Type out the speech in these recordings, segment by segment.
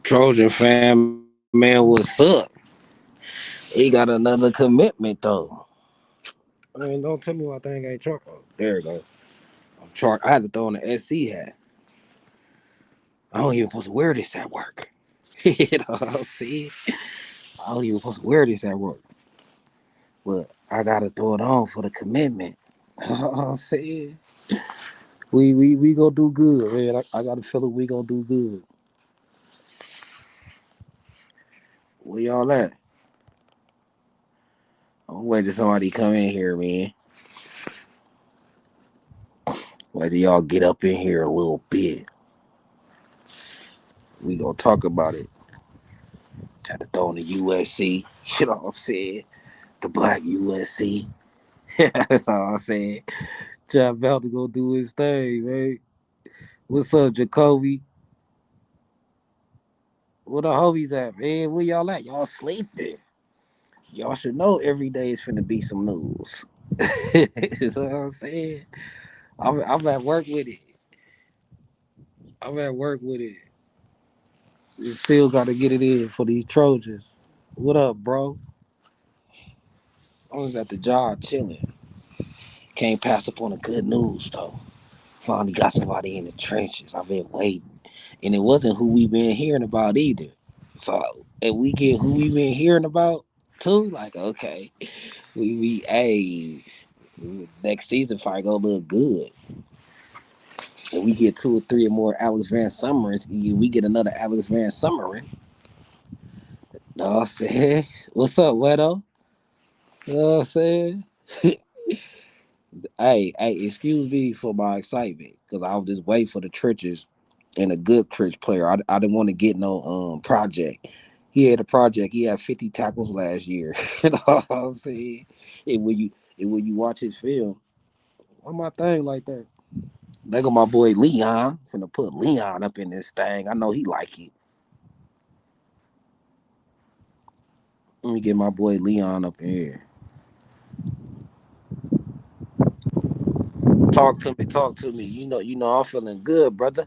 Trojan fam, man, what's up? He got another commitment though. Man, don't tell me my thing ain't charcoal. There we go. I'm char. I had to throw on the SC hat. I don't even supposed to wear this at work. You know, see, I don't even supposed to wear this at work, but I gotta throw it on for the commitment. See, we gonna do good, man. I got a feeling we gonna do good. Where y'all at? I'm waiting till somebody come in here, man. Whether y'all get up in here a little bit, we gonna talk about it. Had to throw in the USC. You know what I'm saying? The black USC. That's all I'm saying. Chad about to go do his thing, man. What's up, Jacoby? Where the homies at, man? Where y'all at? Y'all sleeping. Y'all should know every day is finna be some news. That's what I'm saying. I'm at work with it. I'm at work with it. You still got to get it in for these Trojans. What up, bro? I was at the job chilling. Can't pass up on the good news though. Finally got somebody in the trenches. I've been waiting, and it wasn't who we been hearing about either. So if we get who we been hearing about too, like okay, we hey next season probably gonna look good. And we get two or three or more Alex Van Summers, we get another Alex Van Summerin. Know what I'm saying? What's up, Wedo? You know what I'm saying? Hey, excuse me for my excitement because I was just waiting for the trenches and a good trench player. I didn't want to get no project. He had a project. He had 50 tackles last year. You know what I'm saying? And when you watch his film, what my thing like that? They got my boy Leon. Finna put Leon up in this thing. I know he like it. Let me get my boy Leon up in here. Talk to me, talk to me. I'm feeling good, brother.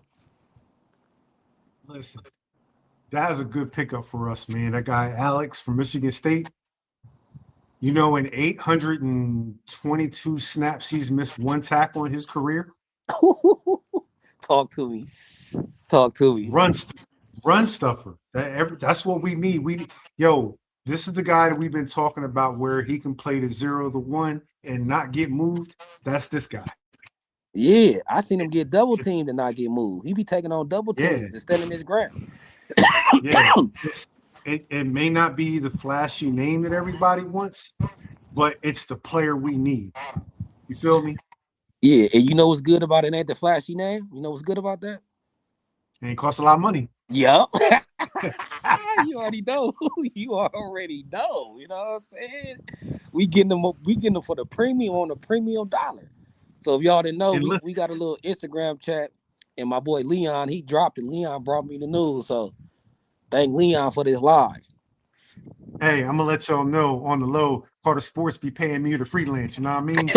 Listen, that was a good pickup for us, man. That guy Alex from Michigan State. In 822 snaps, he's missed one tackle in his career. Talk to me. Talk to me. Run, run stuffer. That's what we need. This is the guy that we've been talking about, where he can play the 0 to 1 and not get moved. That's this guy. Yeah, I seen him get double teamed and not get moved. He be taking on double Yeah, teams and standing his ground. yeah. It may not be the flashy name that everybody wants, but it's the player we need. You feel me? Yeah, and you know what's good about it? Ain't the flashy name? You know what's good about that? And it costs a lot of money. Yup. You already know. You already know. You know what I'm saying? We getting them for the premium on the premium dollar. So if y'all didn't know, And we listen, got a little Instagram chat, and my boy Leon, he dropped it. Leon brought me the news. So thank Leon for this live. hey, I'm gonna let y'all know on the low, Carter Sports be paying me to freelance. You know what I mean?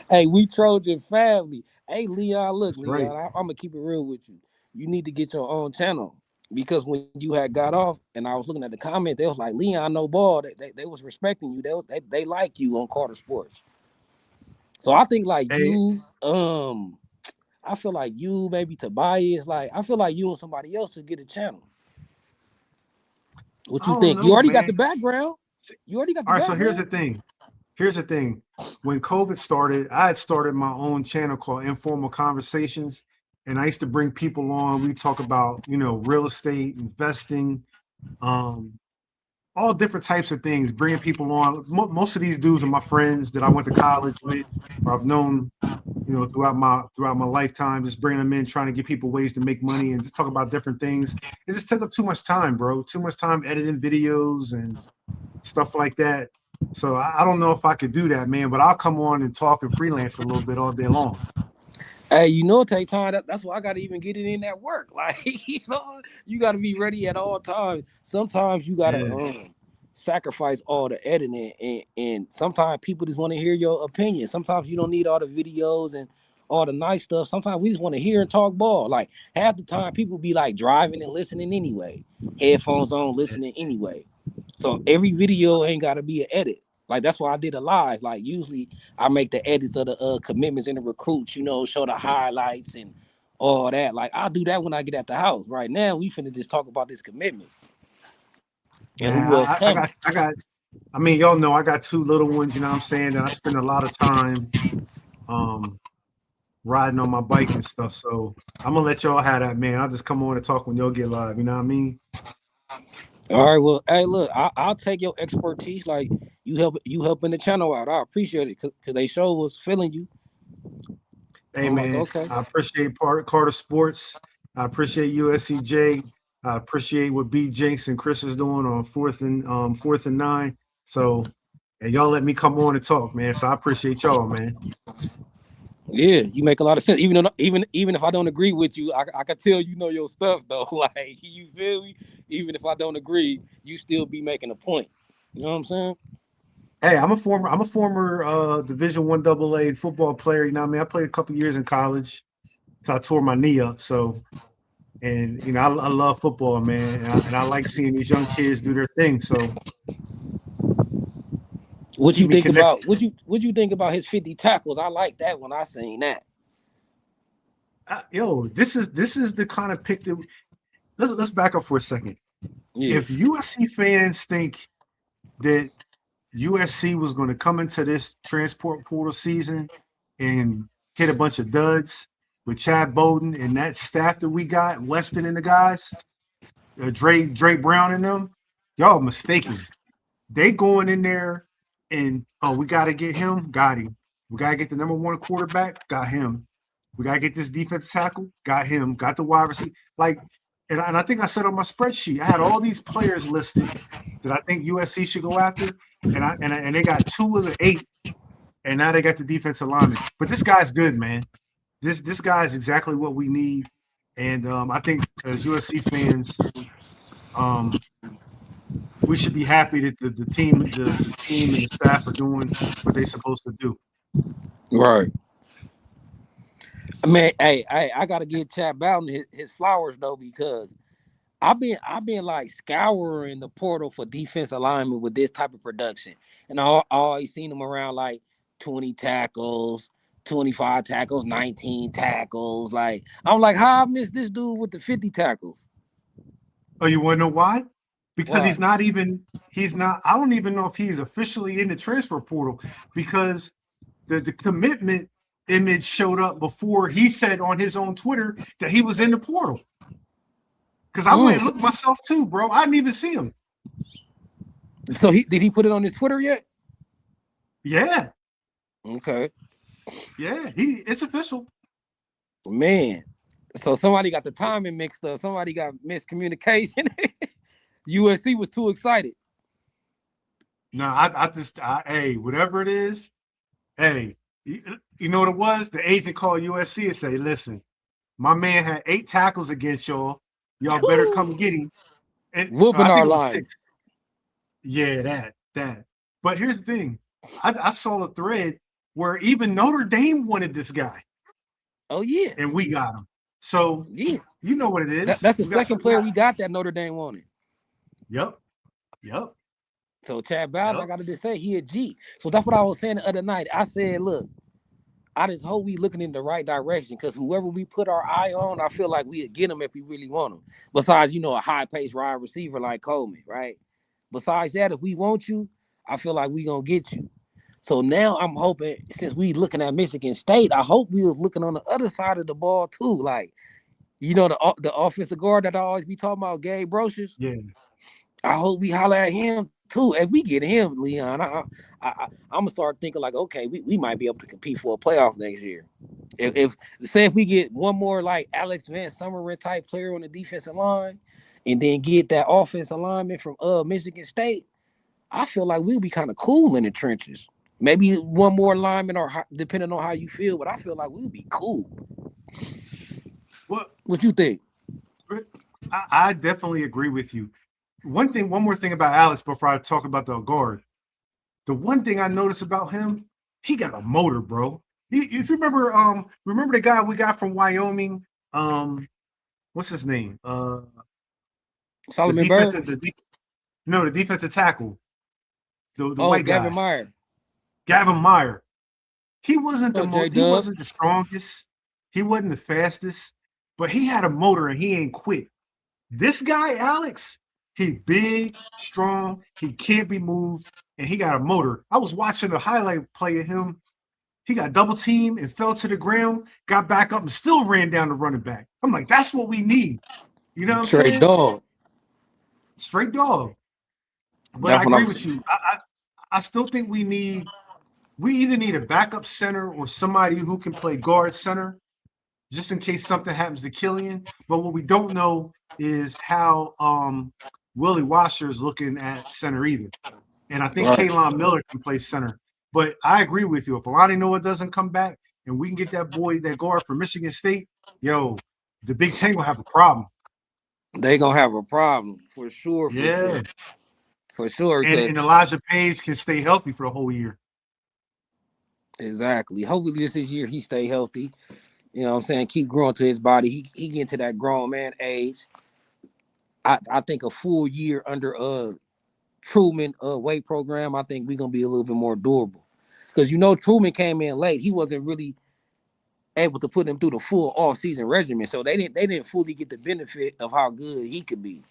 Hey, we Trojan family. Hey, Leon, look, That's right. Leon, I'm gonna keep it real with you. You need to get your own channel because when you had got off and I was looking at the comments, they was like, Leon, no ball. They was respecting you. They like you on Carter Sports. So I think like Hey, I feel like you, maybe Tobias, like I feel like you and somebody else should get a channel. What I you don't think? You know, already got man. the background. You already got the All right, so here's the background. thing. Here's the thing. When COVID started, I had started my own channel called Informal Conversations, and I used to bring people on. We talk about, real estate, investing, um, all different types of things, bringing people on. Most of these dudes are my friends that I went to college with, or I've known, throughout my lifetime. Just bringing them in, trying to get people ways to make money, and just talk about different things. It just took up too much time, bro. Too much time editing videos and stuff like that. So I don't know if I could do that, man. But I'll come on and talk and freelance a little bit all day long. Hey, it take time. That's why I gotta even get it in that work. Like you gotta be ready at all times. Sometimes you gotta Yeah, sacrifice all the editing, and sometimes people just want to hear your opinion. Sometimes you don't need all the videos and all the nice stuff. Sometimes we just want to hear and talk ball. Like half the time, people be like driving and listening anyway, headphones on, listening anyway. So every video ain't got to be an edit. Like that's why I did a live. Like usually I make the edits of the commitments and the recruits. Show the highlights and all that. Like I'll do that when I get at the house. Right now we finna just talk about this commitment and Man, who else coming. I mean, y'all know I got two little ones, you know what I'm saying? And I spend a lot of time um riding on my bike and stuff. So I'm gonna let y'all have that, man. I'll just come on and talk when y'all get live, you know what I mean? All right, well, hey, look, I'll take your expertise. Like you helping the channel out. I appreciate it because they show was feeling you. Hey I'm like, man, okay. I appreciate Carter Sports. I appreciate USCJ. I appreciate what B Jinx and Chris is doing on fourth and 9. So and y'all let me come on and talk, man. So I appreciate y'all, man. Yeah, you make a lot of sense. Even if I don't agree with you, I can tell you know your stuff though. Like you feel me? Even if I don't agree, you still be making a point. You know what I'm saying? Hey, I'm a former Division One AA football player. You know what I mean? I played a couple years in college. So I tore my knee up. So and I love football, man. And I like seeing these young kids do their thing. So What keep you me think connected. about what you think about his 50 tackles? I like that when I seen that. Yo, this is the kind of pick that let's back up for a second. Yeah. If USC fans think that USC was going to come into this transport portal season and hit a bunch of duds with Chad Bowden and that staff that we got, Weston and the guys, Dre Brown and them, y'all mistaken. They going in there and we got to get him, got him. We got to get the number one quarterback, got him. We got to get this defensive tackle, got him. Got the wide receiver. Like, and I think I said on my spreadsheet, I had all these players listed that I think USC should go after, and they got 2 of the 8, and now they got the defensive lineman. But this guy's good, man. This guy is exactly what we need, and I think as USC fans, um, we should be happy that the team and the staff are doing what they're supposed to do. Right. Man, hey, I gotta give Chad Bowden his flowers though, because I've been like scouring the portal for defense alignment with this type of production, and I always seen him around like 20 tackles, 25 tackles, 19 tackles. Like I'm like, how I missed this dude with the 50 tackles? Oh, you want to know why? Because Why? he's not. I don't even know if he's officially in the transfer portal because the commitment image showed up before he said on his own Twitter that he was in the portal. Because I went and looked myself too, bro. I didn't even see him. So he put it on his Twitter yet? Yeah, Okay, yeah, it's official. man. So somebody got the timing mixed up. Somebody got miscommunication. USC was too excited. No, hey, whatever it is, hey, you know what it was? The agent called USC and say, listen, my man had 8 tackles against y'all. Y'all better come get him. And Whooping I our think it was line. 6. Yeah, that. But here's the thing. I saw a thread where even Notre Dame wanted this guy, Oh yeah, and we got him. So yeah. you know what it is. That's the second player we got that Notre Dame wanted. Yep, yep, So Chad Bowden, I yep. gotta just say he a G. So that's what I was saying the other night. I said, look, I just hope we looking in the right direction because whoever we put our eye on, I feel like we'd get him if we really want him. Besides, a high-paced wide receiver like Coleman, right? Besides that, if we want you, I feel like we gonna get you. So now I'm hoping, since we looking at Michigan State, I hope we was looking on the other side of the ball too. Like, the offensive guard that I always be talking about, Gabe Brocious. Yeah. I hope we holler at him too. If we get him, Leon, I'm gonna start thinking like, okay, we might be able to compete for a playoff next year. If we get one more like Alex Van Summerin type player on the defensive line, and then get that offensive lineman from Michigan State, I feel like we'll be kind of cool in the trenches. Maybe one more lineman, or depending on how you feel, but I feel like we'll be cool. Well, What you think? I definitely agree with you. One more thing about Alex before I talk about the guard. The one thing I noticed about him, he got a motor, bro. If you remember the guy we got from Wyoming, what's his name? The Solomon Bird. defensive, no, the defensive tackle, the Oh, white Gavin guy, Meyer. Gavin Meyer. He wasn't Oh, J he Dub. wasn't the strongest, he wasn't the fastest, but he had a motor and he ain't quit. This guy, Alex, he big, strong, he can't be moved, and he got a motor. I was watching a highlight play of him. He got double teamed and fell to the ground, got back up and still ran down the running back. I'm like, that's what we need. You know what I'm Straight saying? dog. Straight dog. But I That's what agree I'm with saying. you. I still think we either need a backup center or somebody who can play guard center just in case something happens to Killian. But what we don't know is how Willie Washer is looking at center either. And I think Right. Kalon Miller can play center. But I agree with you. If Alani Noah doesn't come back and we can get that boy, that guard from Michigan State, yo, the Big Ten will have a problem. They gonna have a problem for sure, for sure, Yeah. for sure. And Because Elijah Page can stay healthy for the whole year. exactly. Hopefully this year he stay healthy. You know what I'm saying? Keep growing to his body. He get to that grown man age. I think a full year under Truman weight program, I think we're gonna be a little bit more durable. Because Truman came in late. He wasn't really able to put him through the full off-season regimen. So they didn't fully get the benefit of how good he could be.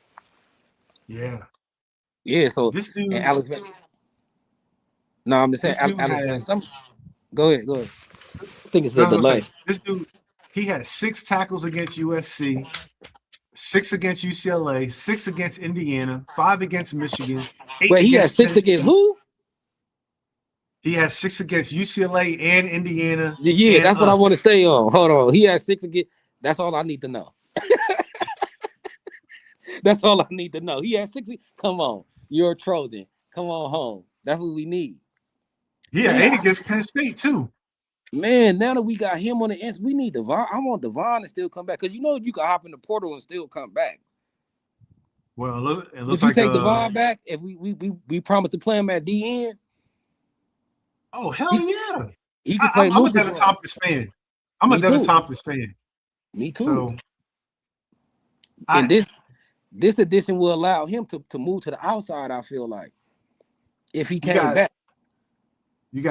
Yeah. Yeah, so This and dude, Alex, no, I'm just saying this dude Alex had, Van. Go ahead, go ahead. I think it's no, the I was gonna delay. say, this dude, he had 6 tackles against USC, 6 against UCLA, 6 against Indiana, 5 against Michigan, 8 Wait, he had against six Penn against State. who? He had 6 against UCLA and Indiana Yeah, and that's what I us. want to stay on. Hold on, he had six again. That's all I need to know. That's all I need to know. He had six. Come on, you're a Trojan. Come on home. That's what we need. He had Man, 8 against Penn State too. man. Now that we got him on the ends, we need Devon. I want Devon to still come back because you can hop in the portal and still come back. Well, it Would looks you like take Devon back if we promised to play him at DN? oh hell He yeah. he could play I'm a Lucas Devin role. Tompkins fan. I'm a Me Devin too. Tompkins fan. Me too. So And I this addition will allow him to move to the outside. I feel like if he you came got back.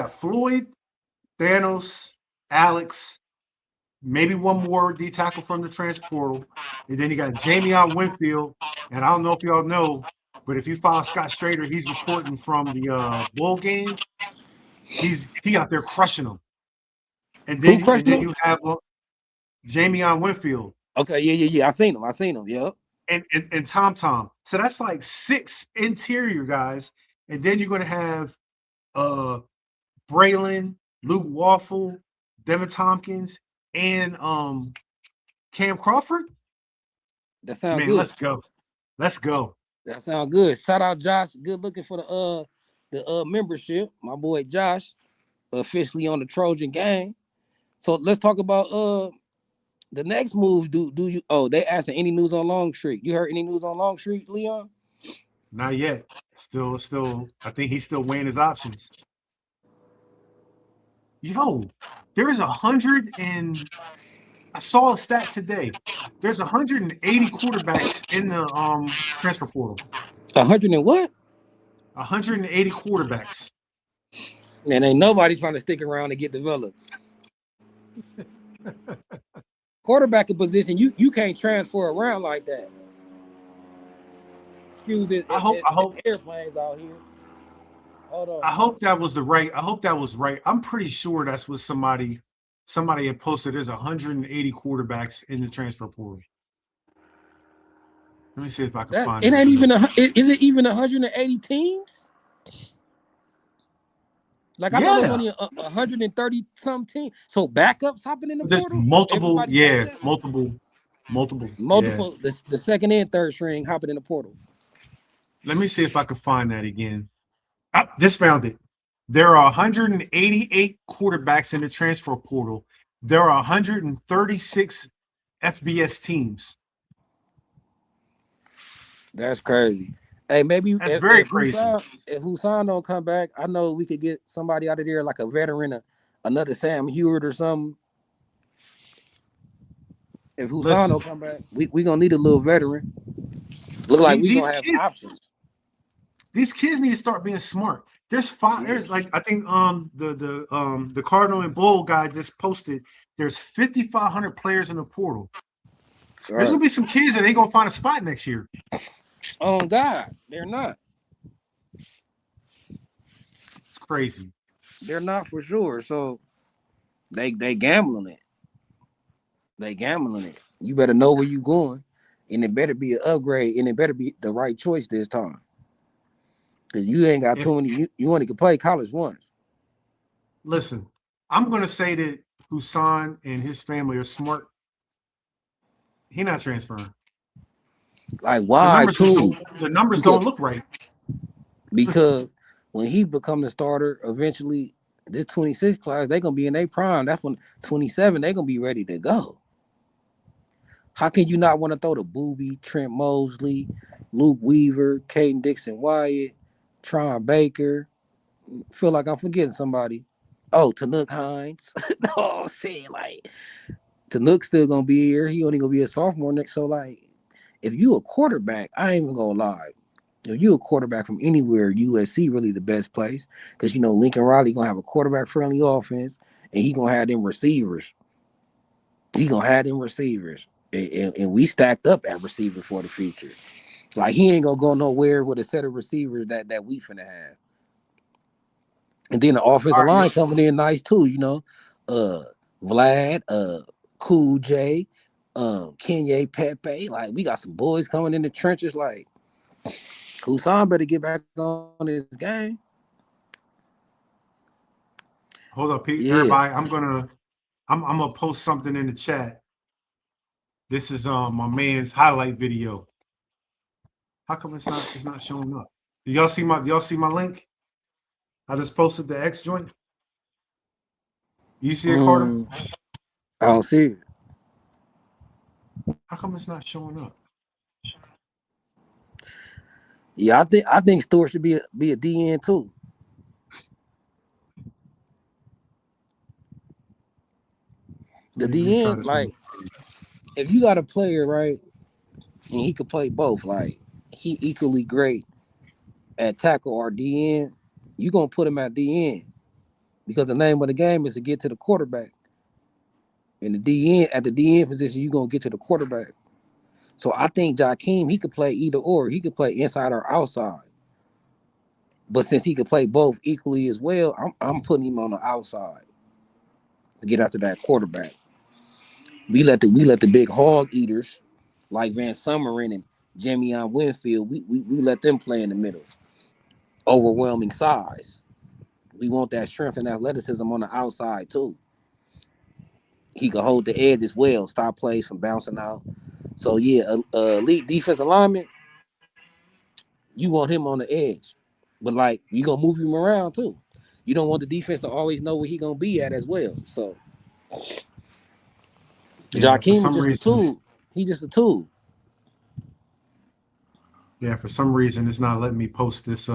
Floyd, Thanos, Alex, maybe one more D tackle from the transfer portal, and then you got Jamion Winfield. And I don't know if y'all know, but if you follow Scott Strader, he's reporting from the bowl game. He out there crushing them. Who crushing him? You have Jamion Winfield Okay, yeah. I seen him. Yeah. and Tom Tom. So that's like 6 interior guys, and then you're going to have uh Braylon, Luke Waffle, Devin Tompkins, and Cam Crawford. That sound Man, good. let's go. Let's go. That sound good. Shout out Josh. Good looking for the membership. My boy Josh officially on the Trojan gang. So let's talk about the next move. Do you? Oh, they asking any news on Longstreet. You heard any news on Longstreet, Leon? Not yet. Still. I think he's still weighing his options. Yo, there's 100 and I saw a stat today. There's 180 quarterbacks in the transfer portal. 100 and what? 180 quarterbacks. And ain't nobody trying to stick around and get developed. Quarterback position, you can't transfer around like that. Excuse it, I hope airplanes out here. Hold on. I hope that was the right. I hope that was right. I'm pretty sure that's what somebody had posted. There's 180 quarterbacks in the transfer portal. Let me see if I can That find it it ain't again. even is it even 180 teams? Like I thought it was Yeah, only 130 some teams. So backups hopping in the there's portal. multiple. Everybody Yeah, eligible. multiple. Yeah. Multiple. The second and third string hopping in the portal. Let me see if I can find that again. I just found it. There are 188 quarterbacks in the transfer portal. There are 136 FBS teams. That's crazy. Hey, maybe That's very if crazy. Husan don't come back, I know we could get somebody out of there like a veteran, another Sam Hewitt or something. If Husan Listen, don't come back, we gonna need a little veteran. Look like we these gonna have kids, options. these kids need to start being smart. There's five. Yeah. There's like I think the Cardinal and Bull guy just posted. There's 5,500 players in the portal. All There's right. gonna be some kids that ain't gonna find a spot next year. Oh God, they're not. It's crazy. They're not for sure. So they gambling it. They gambling it. You better know where you going, and it better be an upgrade, and it better be the right choice this time. Cause you ain't got If too many. You only can play college once. listen, I'm gonna say that Husan and his family are smart. He not transferring. Like The why numbers just too? don't. The numbers Because don't look right. because when he become the starter, eventually this 26 class they gonna be in their prime. That's when 27 they gonna be ready to go. How can you not want to throw the Booby, Trent Mosley, Luke Weaver, Caden Dixon Wyatt, Tron Baker? Feel like I'm forgetting somebody. Oh, Tanuk Hines. No, I'm saying like Tanuk's still gonna be here. He only gonna be a sophomore next. So like, if you a quarterback, I ain't even gonna lie. If you a quarterback from anywhere, USC really the best place because you know Lincoln Riley gonna have a quarterback friendly offense and he gonna have them receivers. He gonna have them receivers, and we stacked up at receiver for the future. Like he ain't gonna go nowhere with a set of receivers that we finna have. And then the All offensive right, line coming in nice too, you know. Uh Vlad, Cool J, Kenya Pepe. Like we got some boys coming in the trenches. Like Husan better get back on his game. hold up, Pete. Yeah. Everybody, I'm gonna post something in the chat. This is my man's highlight video. How come it's not showing up? Do y'all see my link? I just posted the X joint. You see it, Carter? Mm, I don't see it. How come it's not showing up? Yeah, I think Stewart should be a DN too. The Let me try DN, this one. like if you got a player, right, and he could play both, like he equally great at tackle or DN, you gonna put him at DN because the name of the game is to get to the quarterback. And the DN at the DN position, you gonna get to the quarterback. So I think Jakeem he could play either or. He could play inside or outside. But since he could play both equally as well, I'm putting him on the outside to get after that quarterback. We let the big hog eaters like Van Summeren and Jamion Winfield. We let them play in the middle. Overwhelming size. We want that strength and athleticism on the outside too. He could hold the edge as well, stop plays from bouncing out. So yeah, elite defense alignment, you want him on the edge, but like you gonna move him around too. You don't want the defense to always know where he gonna be at as well. So Yeah, for Jakeem is some just a reason, tool. He just a tool. yeah, for some reason, it's not letting me post this.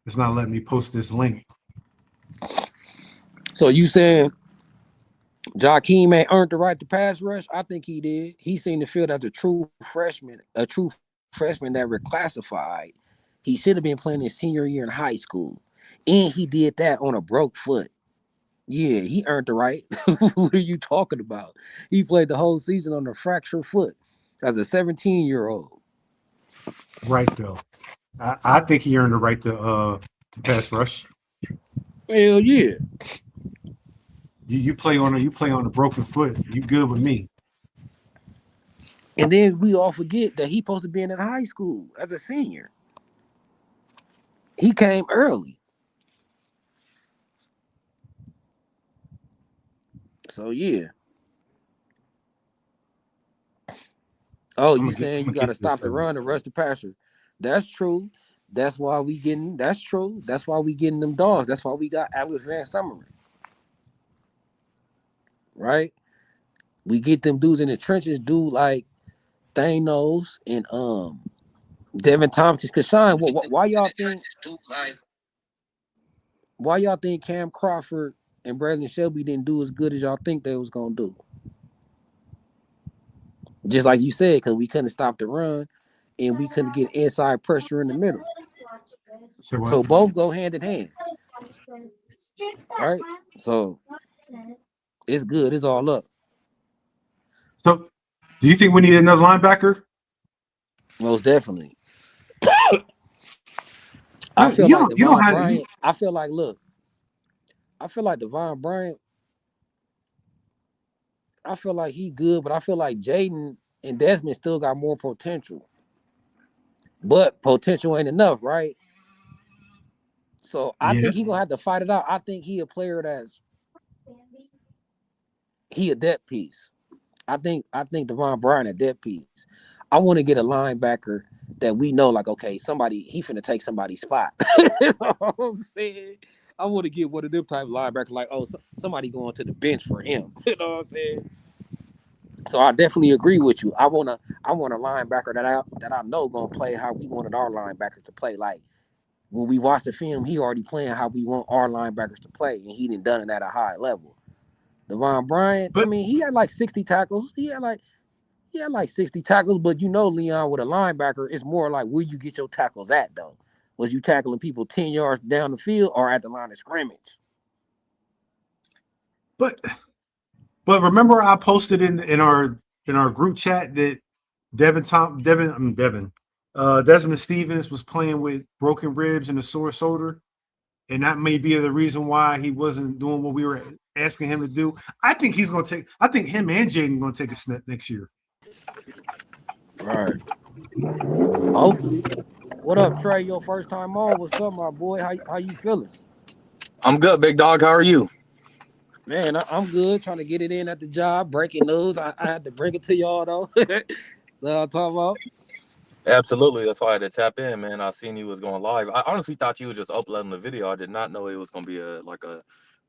It's not letting me post this link. So you saying Jakeem ain't earned the right to pass rush? I think he did. He seen the field as a true freshman that reclassified. He should have been playing his senior year in high school. And he did that on a broke foot. Yeah, he earned the right. What are you talking about? He played the whole season on a fractured foot as a 17-year-old. Right though, I think he earned the right to pass rush. Hell yeah. You play on a broken foot. You good with me? And then we all forget that he supposed to be in high school as a senior. He came early. So yeah. Oh, you I'm saying you gonna got get to stop this. the run and rush the passer? That's true. That's why we getting. That's true. That's why we getting them dogs. That's why we got Alex Van Summeren, right? We get them dudes in the trenches, dude like Thanos and Devin Thompson. Cause Sean, why y'all think? Why y'all think Cam Crawford? and Bradley Shelby didn't do as good as y'all think they was gonna do. Just like you said, because we couldn't stop the run, and we couldn't get inside pressure in the middle. So what? So both go hand in hand, right? So it's good. It's all up. So, do you think we need another linebacker? Most definitely. I You, feel you like don't you don't Devon have Bryant. I feel like look. I feel like Devon Bryant. I feel like he good, but I feel like Jaden and Desmond still got more potential. But potential ain't enough, right? So I yeah. think he gonna have to fight it out. I think he a player that's he a depth piece. I think Devon Bryant a depth piece. I want to get a linebacker that we know, like, okay, somebody he finna take somebody's spot. You know what I'm saying? I want to get one of them type of linebackers, like, oh, somebody going to the bench for him. You know what I'm saying? So I definitely agree with you. I want a linebacker that I know gonna play how we wanted our linebackers to play. Like when we watch the film, he already playing how we want our linebackers to play, and he done done it at a high level. Devon Bryant, I But mean, he had like 60 tackles. He had like 60 tackles, but you know, Leon, with a linebacker, it's more like where you get your tackles at though. Was you tackling people 10 yards down the field or at the line of scrimmage? but but remember, I posted in our group chat that Desmond Stevens was playing with broken ribs and a sore shoulder, and that may be the reason why he wasn't doing what we were asking him to do. I think he's going to take. I think him and Jaden going to take a snap next year. Right. Hopefully. What up, Trey? Your first time on? What's up, my boy? How you feeling? I'm good, big dog. How are you? Man, I'm good. Trying to get it in at the job. Breaking news. I had to bring it to y'all though. That I'm talking about. Absolutely. That's why I had to tap in, man. I seen you was going live. I honestly thought you was just uploading the video. I did not know it was gonna be a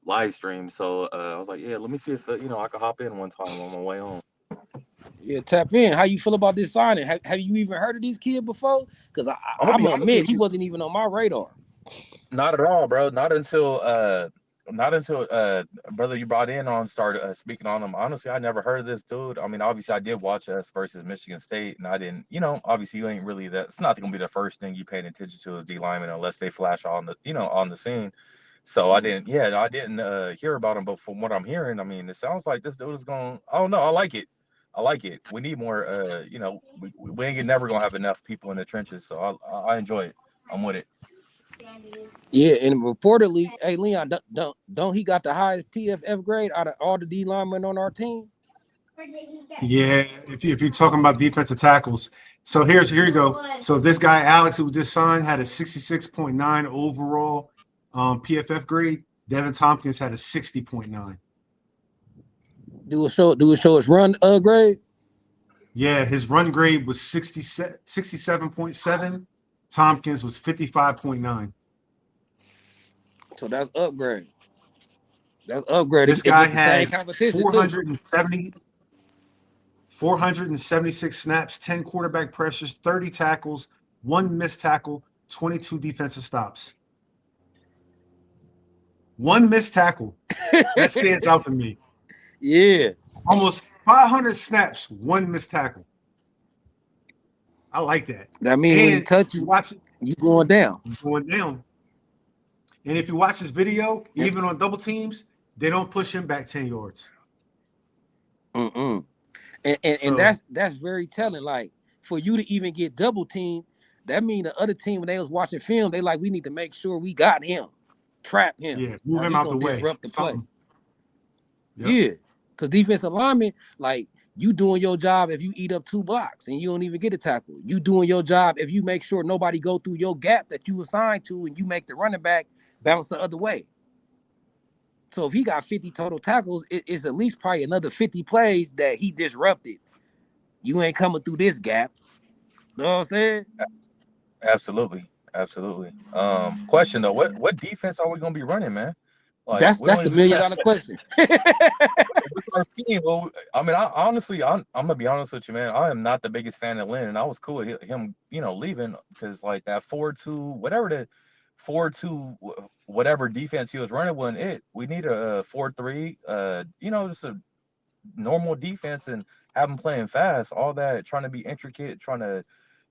live stream. So I was like, yeah, let me see if I could hop in one time on my way home. Yeah, tap in. How you feel about this signing? Have you even heard of this kid before? Because I'm gonna I'm be gonna honest admit with he you. wasn't even on my radar. Not at all, bro. Not until brother you brought in on started speaking on him. Honestly, I never heard of this dude. I mean, obviously I did watch us versus Michigan State, and I didn't, obviously you ain't really that. It's not gonna be the first thing you paid attention to as D lineman unless they flash on the scene. So I Mhm. didn't, yeah, I didn't hear about him. But from what I'm hearing, I mean, it sounds like this dude is going. Oh no, I like it. I like it. We need more. We ain't never gonna have enough people in the trenches. So I enjoy it. I'm with it. Yeah, and reportedly, hey Leon, don't he got the highest PFF grade out of all the D linemen on our team? Yeah, if you're talking about defensive tackles, so here you go. So this guy Alex, who just signed, had a 66.9 overall PFF grade. Devin Tompkins had a 60.9. Do it show its run grade? Yeah, his run grade was 67.7. Tompkins was 55.9. So that's upgrade. That's upgrade. This If guy it's the same had competition too. 470 476 snaps, 10 quarterback pressures, 30 tackles, one missed tackle, 22 defensive stops. One missed tackle. That stands out to me. Yeah, Almost 500 snaps, one missed tackle. I like that. that means when he And touch you you, watch it you going down. going down. And if you watch this video, And, even on double teams, they don't push him back 10 yards. mm-mm. And So, that's very telling. Like for you to even get double teamed, that mean the other team when they was watching film, they like we need to make sure we got him, trap him, yeah, move or him he out the gonna way. disrupt the play. Something. Yep. Yeah, because defensive lineman, like you doing your job if you eat up 2 blocks and you don't even get a tackle. You doing your job if you make sure nobody go through your gap that you assigned to, and you make the running back bounce the other way. So if he got 50 total tackles, it's at least probably another 50 plays that he disrupted. You ain't coming through this gap. You know what I'm saying? Absolutely, absolutely. Question though, what defense are we gonna be running, man? Like That's we don't that's the even million dollar question. what's our scheme? Well, I mean, I honestly, I'm gonna be honest with you, man. I am not the biggest fan of Lynn, and I was cool with him, leaving because like that 4-2, whatever 4-2, whatever defense he was running wasn't it. We need a 4-3, just a normal defense, and have them playing fast. All that trying to be intricate, trying to,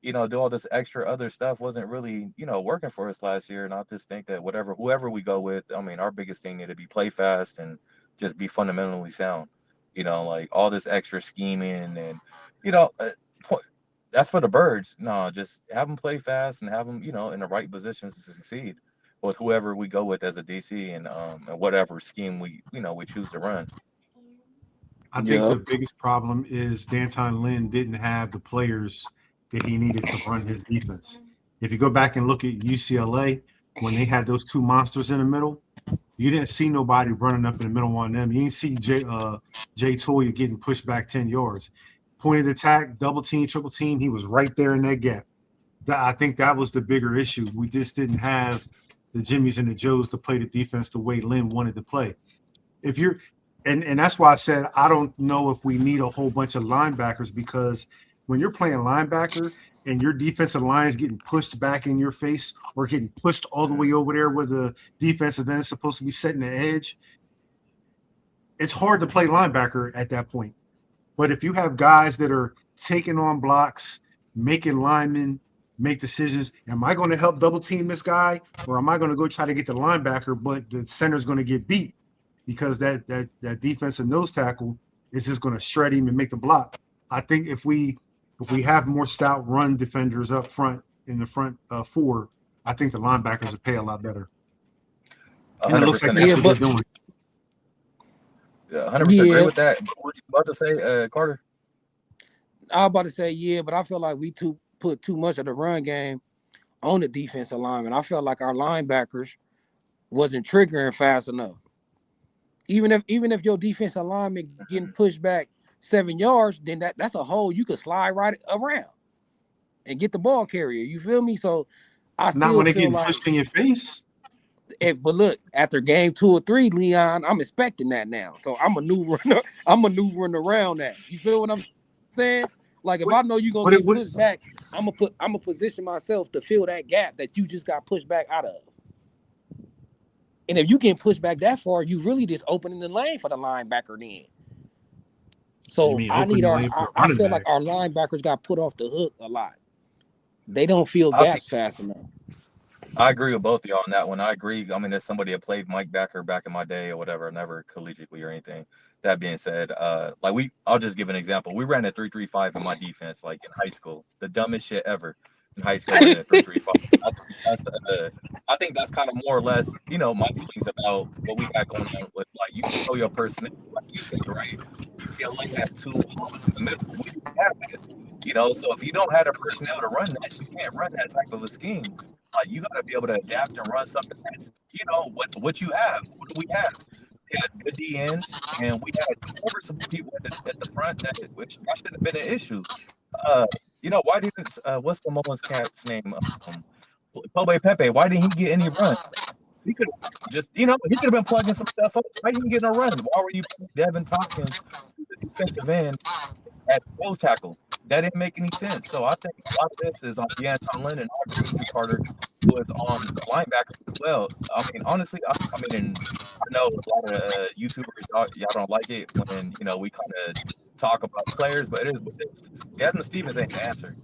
do all this extra other stuff wasn't really, working for us last year. And I just think that whoever we go with, I mean, our biggest thing need to be play fast and just be fundamentally sound. Like all this extra scheming and, you know, uh, po- that's for the birds. No, just have them play fast and have them, in the right positions to succeed with whoever we go with as a DC, and whatever scheme we choose to run. I think Yep. the biggest problem is Danton Lynn didn't have the players that he needed to run his defense. If you go back and look at UCLA, when they had those two monsters in the middle, you didn't see nobody running up in the middle on them. You didn't see Jay Toya getting pushed back 10 yards. Pointed attack, double team, triple team, he was right there in that gap. I think that was the bigger issue. We just didn't have the Jimmies and the Joes to play the defense the way Lynn wanted to play. If you're and that's why I said I don't know if we need a whole bunch of linebackers, because when you're playing linebacker and your defensive line is getting pushed back in your face or getting pushed all the way over there where the defensive end is supposed to be setting the edge, it's hard to play linebacker at that point. But if you have guys that are taking on blocks, making linemen make decisions, am I going to help double team this guy, or am I going to go try to get the linebacker, but the center's going to get beat because that defensive nose tackle is just going to shred him and make the block. I think if we have more stout run defenders up front in the front four, I think the linebackers would pay a lot better. And it looks like 100% that's Yeah, what agree. they're but doing. Yeah, 100% agree yeah, with that. What you about to say, Carter? I was about to say yeah, but I feel like we put too much of the run game on the defensive lineman. I felt like our linebackers wasn't triggering fast enough. Even if your defensive lineman getting Mhm. pushed back 7 yards, then that's a hole you could slide right around and get the ball carrier. You feel me? So I Not still when they're feel getting like pushed in your face. but look, after game 2 or 3, Leon, I'm expecting that now. So I'm maneuvering I'm maneuvering around that. You feel what I'm saying? Like if I know you're gonna get What pushed it back, would I'm gonna position myself to fill that gap that you just got pushed back out of. And if you get pushed back that far, you really just opening the lane for the linebacker then. you So mean open the lane for a I running feel like back. our linebackers got put off the hook a lot. They don't fill I see. gaps fast enough. I agree with both of y'all on that one. I agree. I mean, as somebody that played Mike Backer back in my day or whatever, never collegiately or anything. That being said, I'll just give an example. We ran a 3-3-5 in my defense, like in high school. The dumbest shit ever in high school, running a 3-3-5. I think that's kind of more or less, my feelings about what we got going on with, like, you control your personnel, like you said, right? UCLA had two holes in the middle. We didn't have that. So if you don't have the personnel to run that, you can't run that type of a scheme. You got to be able to adapt and run something that's, what you have. What do we have? We had good DNs, and we had serviceable people at the front. That shouldn't have been an issue. Uh, why didn't what's the Mullins cat's name? Pobe Pepe. Why didn't he get any run? He could just, he could have been plugging some stuff up. Why he didn't get no run? Why were you putting Devin Tompkins, the defensive end, at nose tackle? That didn't make any sense. So I think a lot of this is on Deanton Lennon. I agree with you, Carter, was on the linebackers as well. I mean, honestly, and I know a lot of YouTubers, y'all don't like it when, we kind of talk about players, but it is what it is. Desmond Stevens ain't the answer.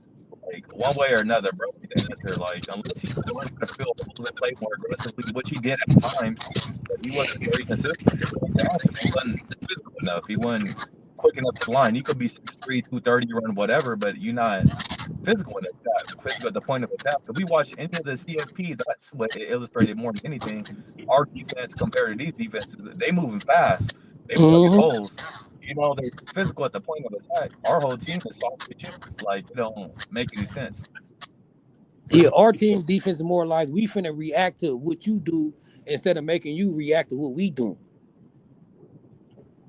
Like, one way or another, bro, ain't the answer. Like, unless he can learn how to fill holes and play more aggressively, which he did at times, but he wasn't very consistent. He ain't the answer. He wasn't physical enough. He wasn't quick enough to the line. You could be 6'3", 230, run whatever, but you're not physical enough. You're not physical at the point of attack. If we watch any of the CFP, that's what it illustrated more than anything. Our defense compared to these defenses, they moving fast. They plugging Hmm. holes. They're physical at the point of attack. Our whole team is soft as chicken. Like, it don't make any sense. Yeah, our team defense is more like we finna react to what you do instead of making you react to what we do.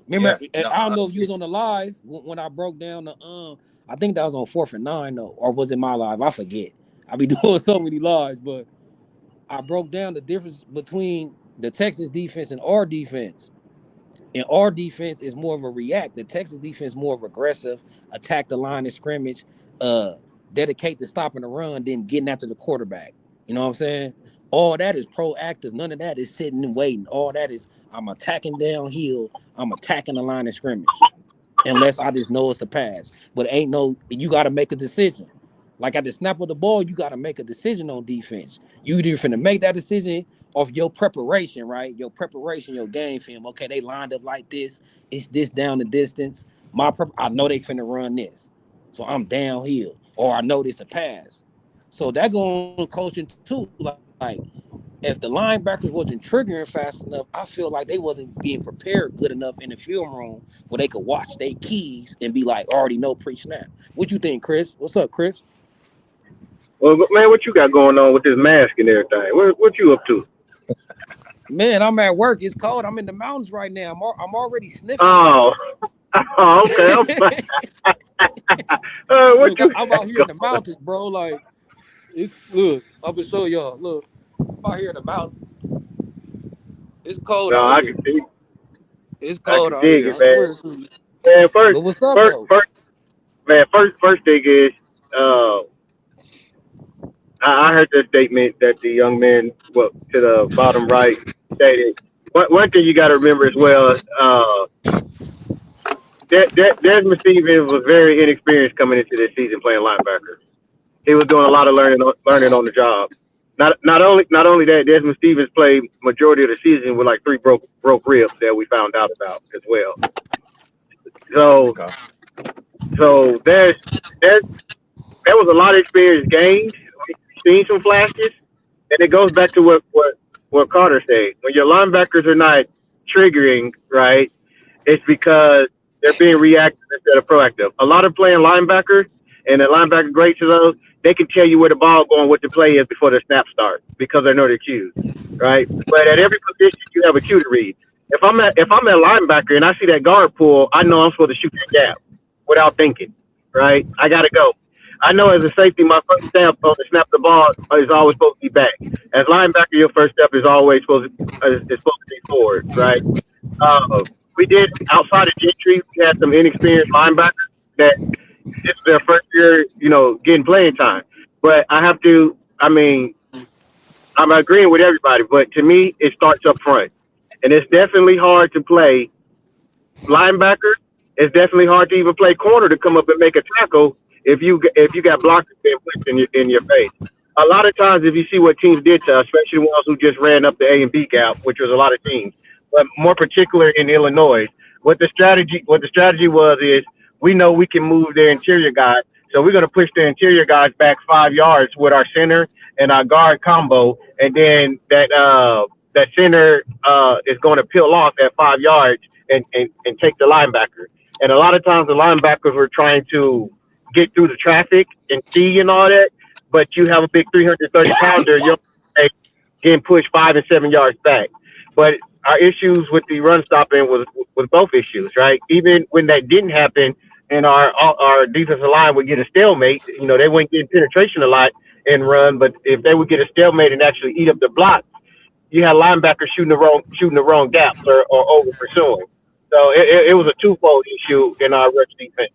Remember, Yeah, no, I don't I know if you agree. was on the live when I broke down the I think that was on 4th and 9 though, or was it my live? I forget. I be doing so many lives, but I broke down the difference between the Texas defense and our defense. And our defense is more of a react. The Texas defense more of aggressive, attack the line of scrimmage, uh, dedicate to stopping the run, then getting after the quarterback. You know what I'm saying? All that is proactive. None of that is sitting and waiting. All that is I'm attacking downhill. I'm attacking the line of scrimmage. Unless I just know it's a pass. But ain't no, you got to make a decision. Like at the snap of the ball, you got to make a decision on defense. You either finna make that decision off your preparation, right? Your preparation, your game film. Okay, they lined up like this. It's this down the distance. I know they finna run this. So I'm downhill. Or I know this a pass. So that going coaching too. Like if the linebackers wasn't triggering fast enough, I feel like they wasn't being prepared good enough in the film room where they could watch their keys and be like, already know pre-snap. What you think, Chris? What's up, Chris? Well, man, what you got going on with this mask and everything? What you up to? Man, I'm at work. It's cold. I'm in the mountains right now. I'm already sniffing. Oh, oh, okay. What Look, you I'm got out here in the going? mountains, bro. Like it's look. I'm gonna show y'all. Look, I'm out here in the mountains. It's cold No, out I here. can dig, It's I cold can out dig here. it, I man. swear to you. Man, But what's up first, though? first, man, first thing is, uh, I heard the statement that the young man, well, to the bottom right, stated. One thing you got to remember as well, Desmond Stevens was very inexperienced coming into this season playing linebacker. He was doing a lot of learning on the job. Not only that, Desmond Stevens played majority of the season with like three broke ribs that we found out about as well. So Okay. so there's there was a lot of experience gained. We've seen some flashes, and it goes back to what Carter said. When your linebackers are not triggering, right, it's because they're being reactive instead of proactive. A lot of playing linebacker and the linebacker greats of those, they can tell you where the ball going, what the play is before the snap starts because they know their cues, right? But at every position, you have a cue to read. If I'm at linebacker and I see that guard pull, I know I'm supposed to shoot that gap without thinking, right? I got to go. I know as a safety, my first step on the snap of the ball is always supposed to be back. As linebacker, your first step is always supposed to be forward, right? We did outside of Gentry, we had some inexperienced linebackers that this is their first year, getting playing time. But I mean, I'm agreeing with everybody, but to me, it starts up front. And it's definitely hard to play linebacker. It's definitely hard to even play corner to come up and make a tackle if you got blockers being pushed in your face. A lot of times, if you see what teams did to us, especially the ones who just ran up the A and B gap, which was a lot of teams, but more particular in Illinois, what the strategy was is we know we can move their interior guys, so we're going to push the interior guys back 5 yards with our center and our guard combo, and then that center is going to peel off at 5 yards and take the linebacker. And a lot of times the linebackers were trying to get through the traffic and see and all that, but you have a big 330 pounder, you're getting pushed 5 and 7 yards back. But our issues with the run stopping was both issues, right? Even when that didn't happen and our defensive line would get a stalemate, they weren't getting penetration a lot and run, but if they would get a stalemate and actually eat up the block, you had linebackers shooting the wrong gaps or over pursuing. So it was a twofold issue in our rush defense.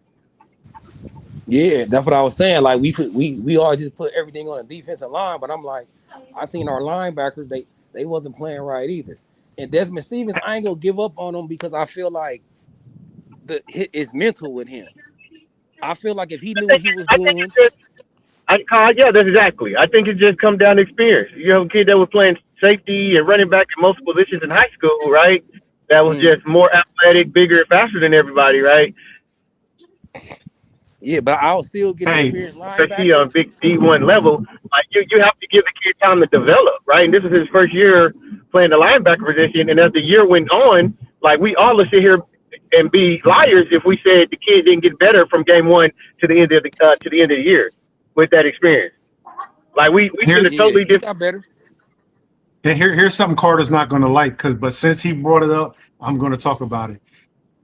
Yeah, that's what I was saying. Like we all just put everything on the defensive line, but I'm like, I seen our linebackers, they wasn't playing right either. And Desmond Stevens, I ain't gonna give up on him because I feel like it's mental with him. I feel like if he I knew what think he was I think doing, it's just yeah, that's exactly. I think it just come down to experience. You have a kid that was playing safety and running back in multiple positions in high school, right? That was mm, just more athletic, bigger, and faster than everybody, right? yeah, but I'll still get an Hey, experienced Especially linebacker. on big D1 level. Like you have to give the kid time to develop, right? And this is his first year playing the linebacker position. And as the year went on, like we all would sit here and be liars if we said the kid didn't get better from game one to the end of the year with that experience. Like we seen here, a Yeah, totally he different. got better. here's something Carter's not going to like, but since he brought it up, I'm going to talk about it.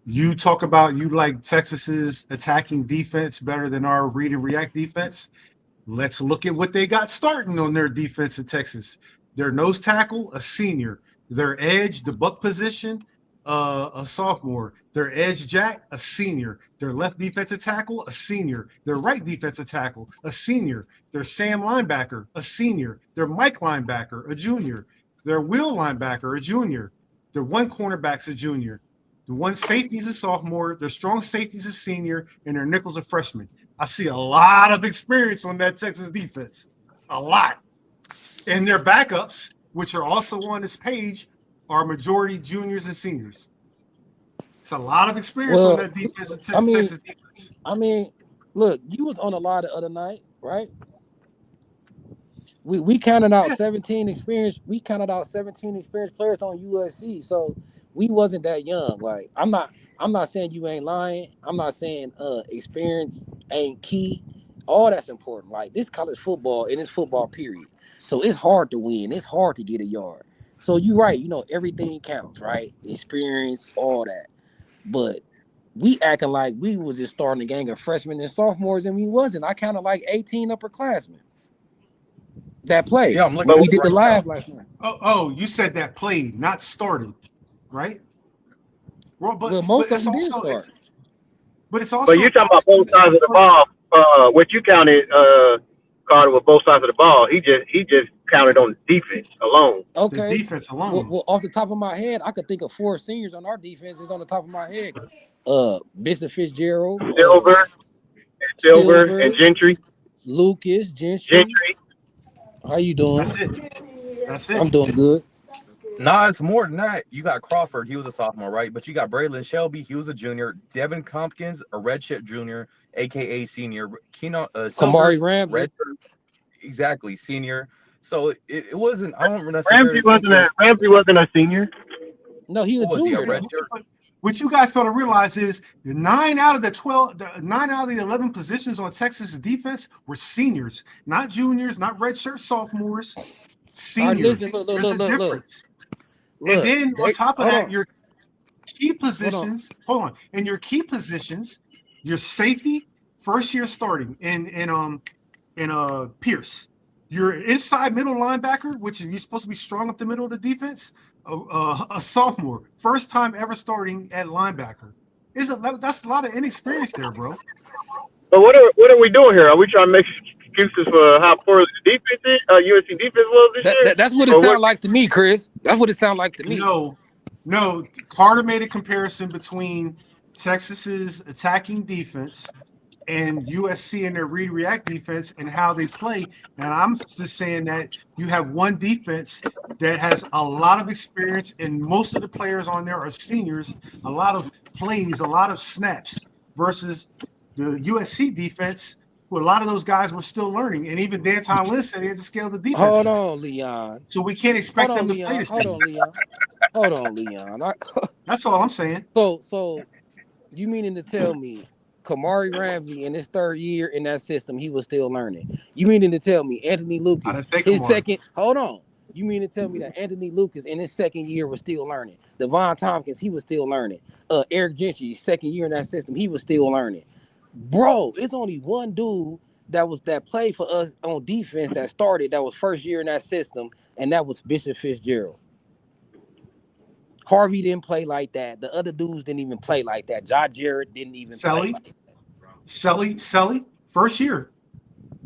You talk about you like Texas's attacking defense better than our read and react defense. Let's look at what they got starting on their defense in Texas. Their nose tackle, a senior. Their edge, the buck position, a sophomore. Their edge jack, a senior. Their left defensive tackle, a senior. Their right defensive tackle, a senior. Their Sam linebacker, a senior. Their Mike linebacker, a junior. Their Will linebacker, a junior. Their one cornerback's a junior. The one safety's a sophomore. Their strong safety's a senior, and their nickel's a freshman. I see a lot of experience on that Texas defense. A lot. And their backups, which are also on this page, are majority juniors and seniors. It's a lot of experience on that defense. Texas defense. I mean, look, you was on a lot the other night, right? We counted out 17 experienced. We counted out 17 experienced players on USC, so we wasn't that young. Like I'm not saying you ain't lying. I'm not saying experience ain't key. All that's important. Like this college football and it's football period. So it's hard to win. It's hard to get a yard. So you're right. You know everything counts, right? Experience, all that. But we acting like we was just starting a gang of freshmen and sophomores, and we wasn't. I counted like 18 upperclassmen that played. Yeah, I'm looking. But We did the live last night. Oh, you said that played, not started, right? Well, Well, most but of it's them did also start. but it's also But you're talking about both sides of the ball. What you counted, Carter, with both sides of the ball. He just counted on defense alone. the Okay. defense alone. Well, off the top of my head, I could think of 4 seniors on our defense. It's on the top of my head. Bishop Fitzgerald, Silver and Gentry. Lucas, Gentry. How you doing? That's I'm it. doing good. Nah, it's more than that. You got Crawford, he was a sophomore, right? But you got Braylon Shelby, he was a junior. Devin Compkins, a redshirt junior, aka senior. Keno Silver, Kamari Ramsey. redshirt, exactly, senior. So it wasn't. I don't necessarily. Ramsey wasn't a senior. No, he a What was he, a junior. redshirt? What you guys got to realize is the 9 out of the 11 positions on Texas defense were seniors, not juniors, not redshirt sophomores, seniors. listen, look, There's a look. difference. Look, And then on top of hold that, on. your key positions. Hold on. And your key positions, your safety, first year starting in Pierce. Your inside middle linebacker, which is you're supposed to be strong up the middle of the defense, a sophomore, first time ever starting at linebacker. That's a lot of inexperience there, bro. But what are we doing here? Are we trying to make excuses for how poor the defense is? USC defense was this year? That's what it sounds like to me, Chris. That's what it sounds like to me. No. Carter made a comparison between Texas's attacking defense and USC and their react defense and how they play. And I'm just saying that you have one defense that has a lot of experience, and most of the players on there are seniors, a lot of plays, a lot of snaps, versus the USC defense, who a lot of those guys were still learning. And even Danton Lynn said they had to scale the defense. Hold on, Leon. So we can't expect them to play this thing. Hold on, Leon. That's all I'm saying. So you meaning to tell me Kamari Ramsey in his 3rd year in that system, he was still learning? You meaning to tell me Anthony Lucas, his second? Hold on. You mean to tell me that Anthony Lucas in his 2nd year was still learning? Devon Tompkins, he was still learning. Eric Gentry, 2nd year in that system, he was still learning. Bro, it's only one dude that played for us on defense that started, that was 1st year in that system, and that was Bishop Fitzgerald. Harvey didn't play like that. The other dudes didn't even play like that. Josh Jarrett didn't even play like that. Selly, 1st year.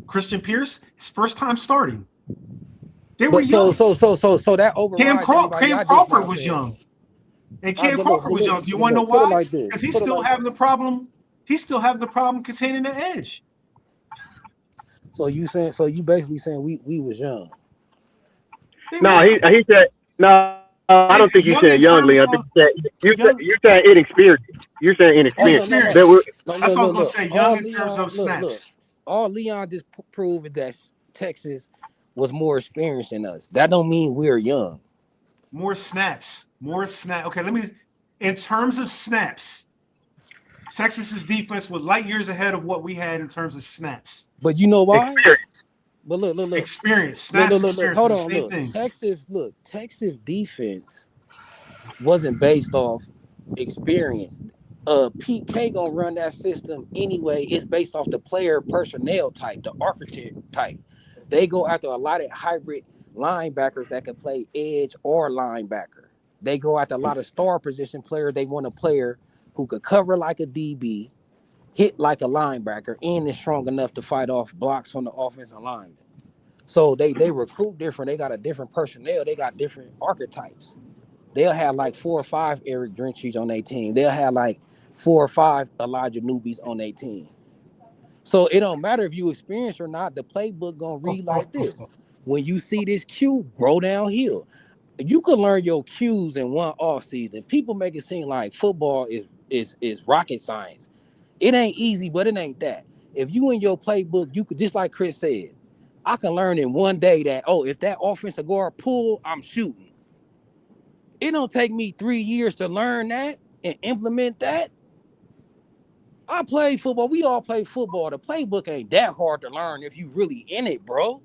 Christian Pierce, his 1st time starting. They were young. So that overrides. Cam Crawford was young. And Cam Crawford was young. You want to know why? Because he's still having the problem. He's still having the problem containing the edge. So you basically saying we was young. No, he said no. I don't think you said young, Leon. I think you're saying inexperienced. You're saying inexperienced. That's what I was going to say. Young in terms of snaps. All Leon just proved that Texas was more experienced than us. That don't mean we're young. More snaps. Okay, in terms of snaps, Texas's defense was light years ahead of what we had in terms of snaps. But you know why? Experience. But look. Experience. Snaps, look. Hold on, Texas defense wasn't based off experience. Pete K gonna run that system anyway. It's based off the player personnel type, the architect type. They go after a lot of hybrid linebackers that can play edge or linebacker. They go after a lot of star position players. They want a player who could cover like a DB, hit like a linebacker, and is strong enough to fight off blocks from the offensive lineman. So they recruit different. They got a different personnel. They got different archetypes. They'll have like 4 or 5 Eric Drenchich on their team. They'll have like 4 or 5 Elijah Newbies on their team. So it don't matter if you experienced or not. The playbook gonna read like this. When you see this cue, grow downhill. You could learn your cues in one off season. People make it seem like football is rocket science. It ain't easy, but it ain't that. If you in your playbook, you could, just like Chris said, I can learn in one day that, oh, if that offensive guard pull, I'm shooting. It don't take me 3 years to learn that and implement that. I play football. We all play football. The playbook ain't that hard to learn if you really in it, bro.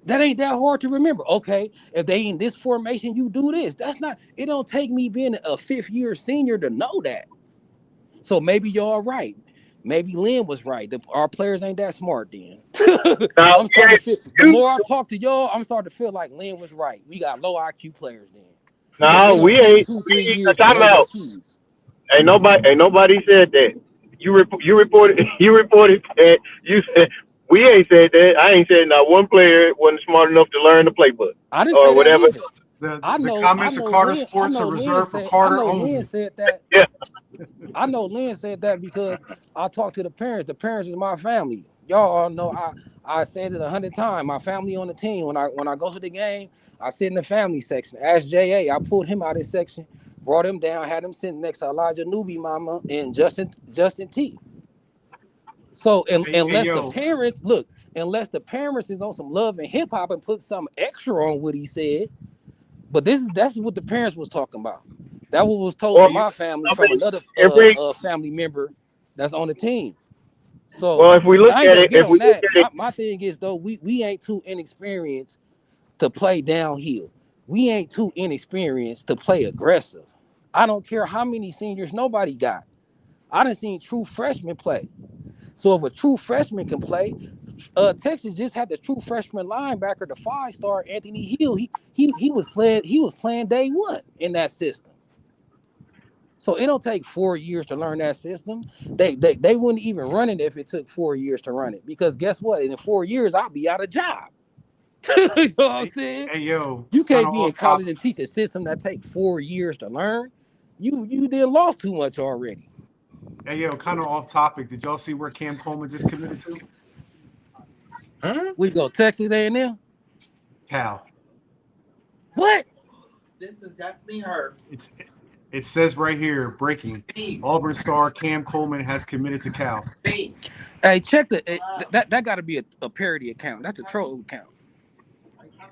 That ain't that hard to remember. Okay, if they in this formation, you do this. That's not. It don't take me being a 5th-year senior to know that. So maybe y'all right. Maybe Lynn was right. Our players ain't that smart then. Now, I'm starting to feel. The more I talk to y'all, I'm starting to feel like Lynn was right. We got low IQ players then. Because now it don't we take ain't. 2, 3 years to Time know your out. keys. Ain't nobody said that. You reported that. You said we ain't said that. I ain't said not one player wasn't smart enough to learn the playbook I didn't say or that whatever. either. I The know, I comments of know Carter Lynn, Sports are reserved for Carter Lynn only. said that. Yeah. I know Lynn said that because I talked to the parents. The parents is my family. Y'all all know I said it 100 times. My family on the team. When I go to the game, I sit in the family section. Ask JA. I pulled him out of this section, brought him down, had him sitting next to Elijah Newby Mama and Justin T. So Hey, yo, unless the parents is on some love and hip hop and put some extra on what he said, but that's what the parents was talking about. That what was told Or to hey, my family I from mean, another every family member that's on the team. So, well, if we but look I ain't at gonna it, get if we on look that. at it, My thing is though, we ain't too inexperienced to play downhill. We ain't too inexperienced to play aggressive. I don't care how many seniors nobody got. I done seen true freshmen play. So if a true freshman can play, Texas just had the true freshman linebacker, the 5-star Anthony Hill. He was playing day one in that system. So it don't take 4 years to learn that system. They wouldn't even run it if it took 4 years to run it. Because guess what? In 4 years, I'll be out of job. You know what I'm hey, saying? hey, yo, You kind can't of be in off college topic. and teach a system that takes 4 years to learn. You did lost too much already. Hey, yo, kind of off topic. Did y'all see where Cam Coleman just committed to? Hmm? We go Texas A&M. Cal. What? It's it says right here, breaking. Auburn star Cam Coleman has committed to Cal. Hey, check that got to be a parody account. That's a troll account.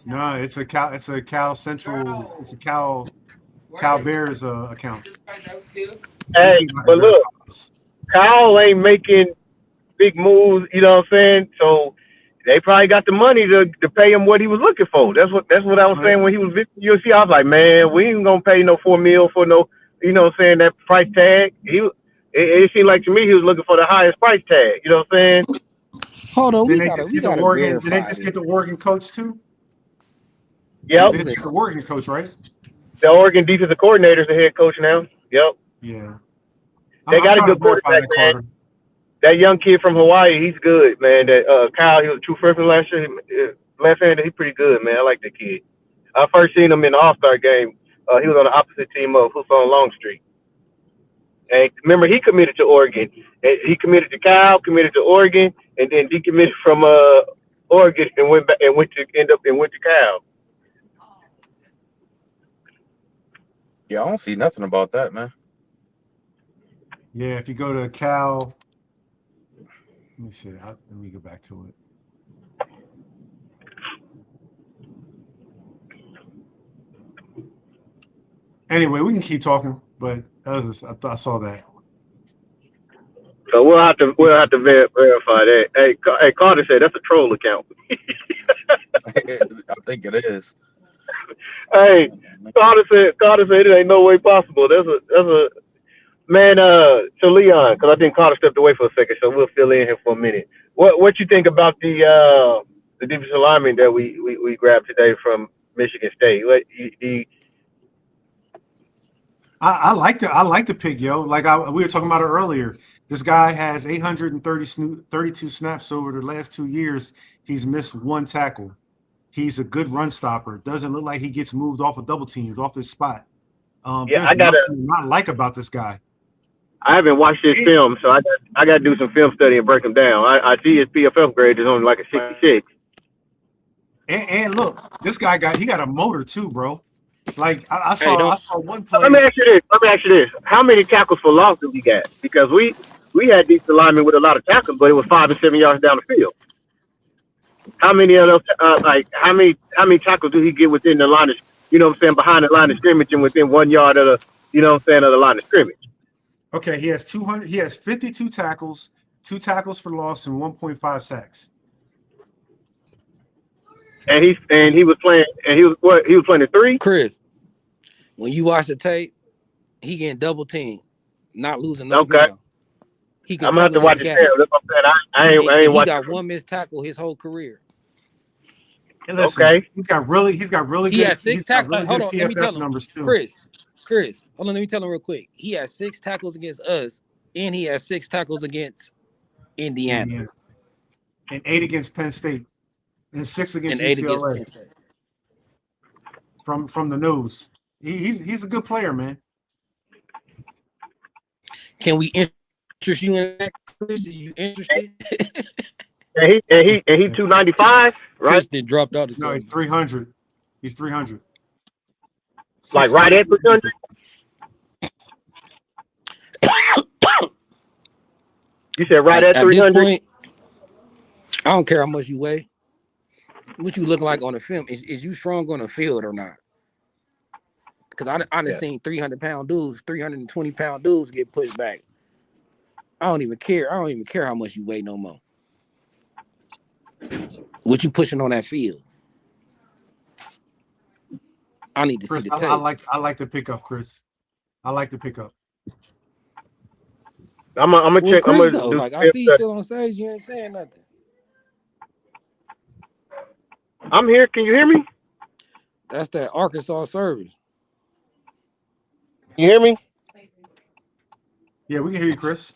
No, it's a Cal Central. It's a Cal Bears account. Let me hey, see if I can but verify look, this. Kyle ain't making big moves. You know what I'm saying? So they probably got the money to pay him what he was looking for. That's what I was But saying when he was visiting UFC. I was like, man, we ain't gonna pay no 4 mil for no, you know what I'm saying, that price tag. It seemed like to me he was looking for the highest price tag. You know what I'm saying? Hold on, then we they gotta just we get the gotta Oregon. Then they verify just get the this. Oregon coach too. Yep. They just get the Oregon coach, right? The Oregon defensive coordinator is the head coach now. Yep. Yeah. They I'm got a trying to good verify quarterback, that, man. Carter. That young kid from Hawaii, he's good, man. That Kyle, he was a true freshman last year. Left-handed, he's pretty good, man. I like that kid. I first seen him in the All-Star game. He was on the opposite team of who's on Longstreet. And remember, he committed to Oregon. And he committed to Cal, committed to Oregon, and then decommitted from Oregon and went back and went to Cal. Yeah, I don't see nothing about that, man. Yeah, if you go to Cal, let me see. Let me go back to it. Anyway, we can keep talking, but that was just, I saw that. So we'll have to verify that. Hey, Carter said that's a troll account. I think it is. Hey, Carter said it ain't no way possible. That's a man. To Leon, because I think Carter stepped away for a second, so we'll fill in here for a minute. What you think about the defensive lineman that we grabbed today from Michigan State. What I like the pick, yo. Like we were talking about it earlier. This guy has 832 snaps over the last 2 years. He's missed one tackle. He's a good run stopper. Doesn't look like he gets moved off of double teams, off his spot. yeah, There's nothing to not like about this guy. I haven't watched his And, film, so I got to do some film study and break him down. I see his PFF grade is only like a 66. and look, this guy got a motor too, bro. Like I Hey, saw don't. one Let me play. ask you this. Let me ask you this. How many tackles for loss do we got? Because we had decent linemen with a lot of tackles, but it was 5 and 7 yards down the field. How many of those? Like how many tackles do he get within the line of? You know what I'm saying? Behind the line of scrimmage and within 1 yard of the. You know what I'm saying, of the line of scrimmage. Okay, he has 200. He has 52 tackles, 2 tackles for loss, and 1.5 sacks. And he was playing. And he was playing a 3. Chris, when you watch the tape, he getting double teamed, not losing no Okay. ground. He I'm gonna have to controlling watch that his gap. film. That's what I'm saying. I And ain't he watching. got one missed tackle his whole career. And listen, Okay. he's got really He had he's six got tackles. really Hold good on, let me tell PFF him, numbers too. Chris, hold on, let me tell him real quick. He had 6 tackles against us, and he had 6 tackles against Indiana, And 8 against Penn State, and 6 against and 8 against UCLA Penn State. from the nose. He's a good player, man. Can we interest you in that, Chris? Are you interested? And he 295, right? Chris did dropped out or No, he's something. 300. He's 300. Like right at 300. You said right at At this 300. point, I don't care how much you weigh. What you look like on the film is you strong on the field or not? Because I done seen 300-pound dudes, 320-pound dudes get pushed back. I don't even care. I don't even care how much you weigh no more. What you pushing on that field? I need to Chris, see the I tape. like the pickup, Chris. I like the pickup. I'm gonna Where check. I'm Chris gonna go? do. Like, I see you still on stage. You ain't saying nothing. I'm here. Can you hear me? That's that Arkansas service. You hear me? Yeah, we can hear you, Chris.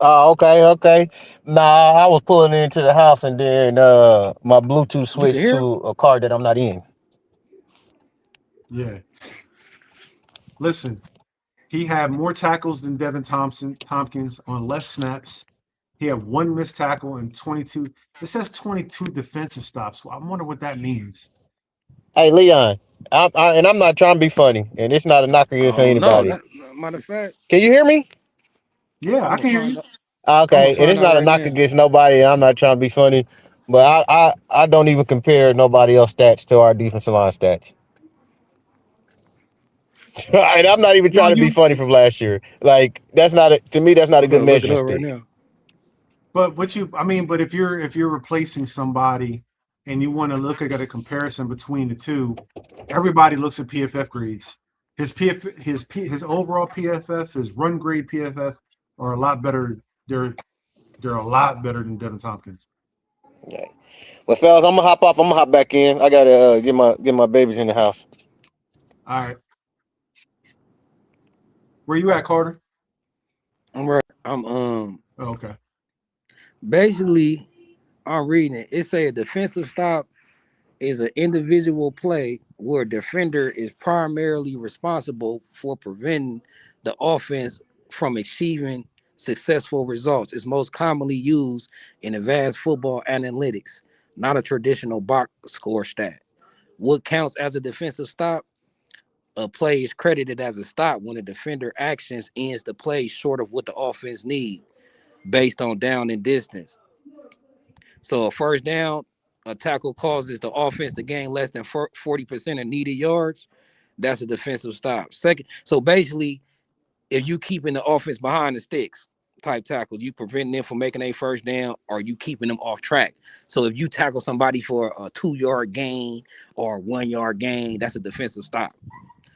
Okay. Nah, I was pulling into the house and then my Bluetooth You can switched hear him? to a car that I'm not in. Yeah. Listen, he had more tackles than Devin Tompkins on less snaps. He had 1 missed tackle and 22. It says 22 defensive stops. Well, I wonder what that means. Hey, Leon, I'm not trying to be funny, and it's not a knock against Oh no! anybody. Matter of fact, Can you hear me? Yeah, I'm I gonna can hear find you. out. I'm gonna Okay, and find it's out not a right knock now. against nobody, and I'm not trying to be funny, but I don't even compare nobody else stats to our defensive line stats. And I'm not even You know, trying to be funny from last year. Like to me, that's not a I'm good gonna look it measuring up right stick. now. but but if you're replacing somebody and you want to look at a comparison between the two, everybody looks at PFF grades. His overall PFF, his run grade PFF are a lot better. They're a lot better than Devin Tompkins. Okay. Well, fellas, I'm gonna hop off. I'm gonna hop back in. I gotta get my babies in the house. All right. Where you at, Carter? I'm right. Oh, okay. Basically, I'm reading it. It say a defensive stop is an individual play where a defender is primarily responsible for preventing the offense from achieving successful results. It's most commonly used in advanced football analytics, not a traditional box score stat. What counts as a defensive stop? A play is credited as a stop when a defender actions ends the play short of what the offense needs based on down and distance. So a first down, a tackle causes the offense to gain less than 40% of needed yards. That's a defensive stop. Second, so basically, if you keeping the offense behind the sticks type tackle, you preventing them from making a first down, or you keeping them off track. So if you tackle somebody for a 2-yard gain or 1-yard gain, that's a defensive stop.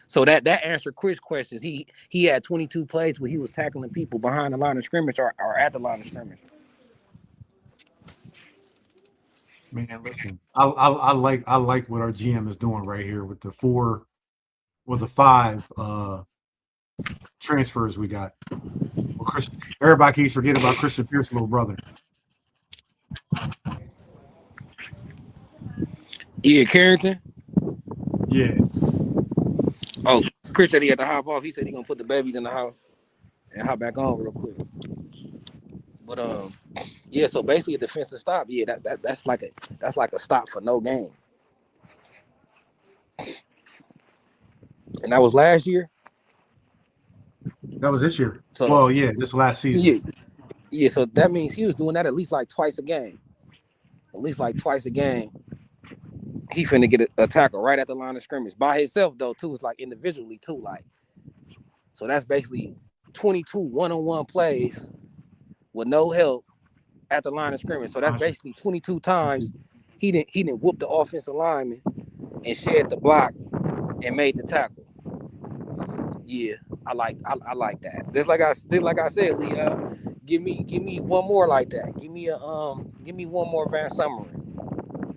So that answered Chris' questions. He had 22 plays where he was tackling people behind the line of scrimmage or at the line of scrimmage. Man, listen, I like what our GM is doing right here with the four or the five transfers we got. Well, Chris, everybody keeps forgetting about Christian Pierce's little brother. Yeah, Carrington. Yeah, Oh, Chris said he had to hop off. He said he gonna put the babies in the house and hop back on real quick. But yeah. So basically, a defensive stop. Yeah, that's like a stop for no gain. And that was last year. that was this year. So Well, yeah, this last season. yeah, yeah. So that means he was doing that at least like twice a game. At least like twice a game. He finna get a tackle right at the line of scrimmage by himself though too. It's like individually too. Like so that's basically 22 one-on-one plays with no help at the line of scrimmage. So that's basically 22 times he didn't whoop the offensive lineman and shed the block and made the tackle. Yeah, I like that. Just like I said, Lee. Give me one more like that. Give me one more Van Summering.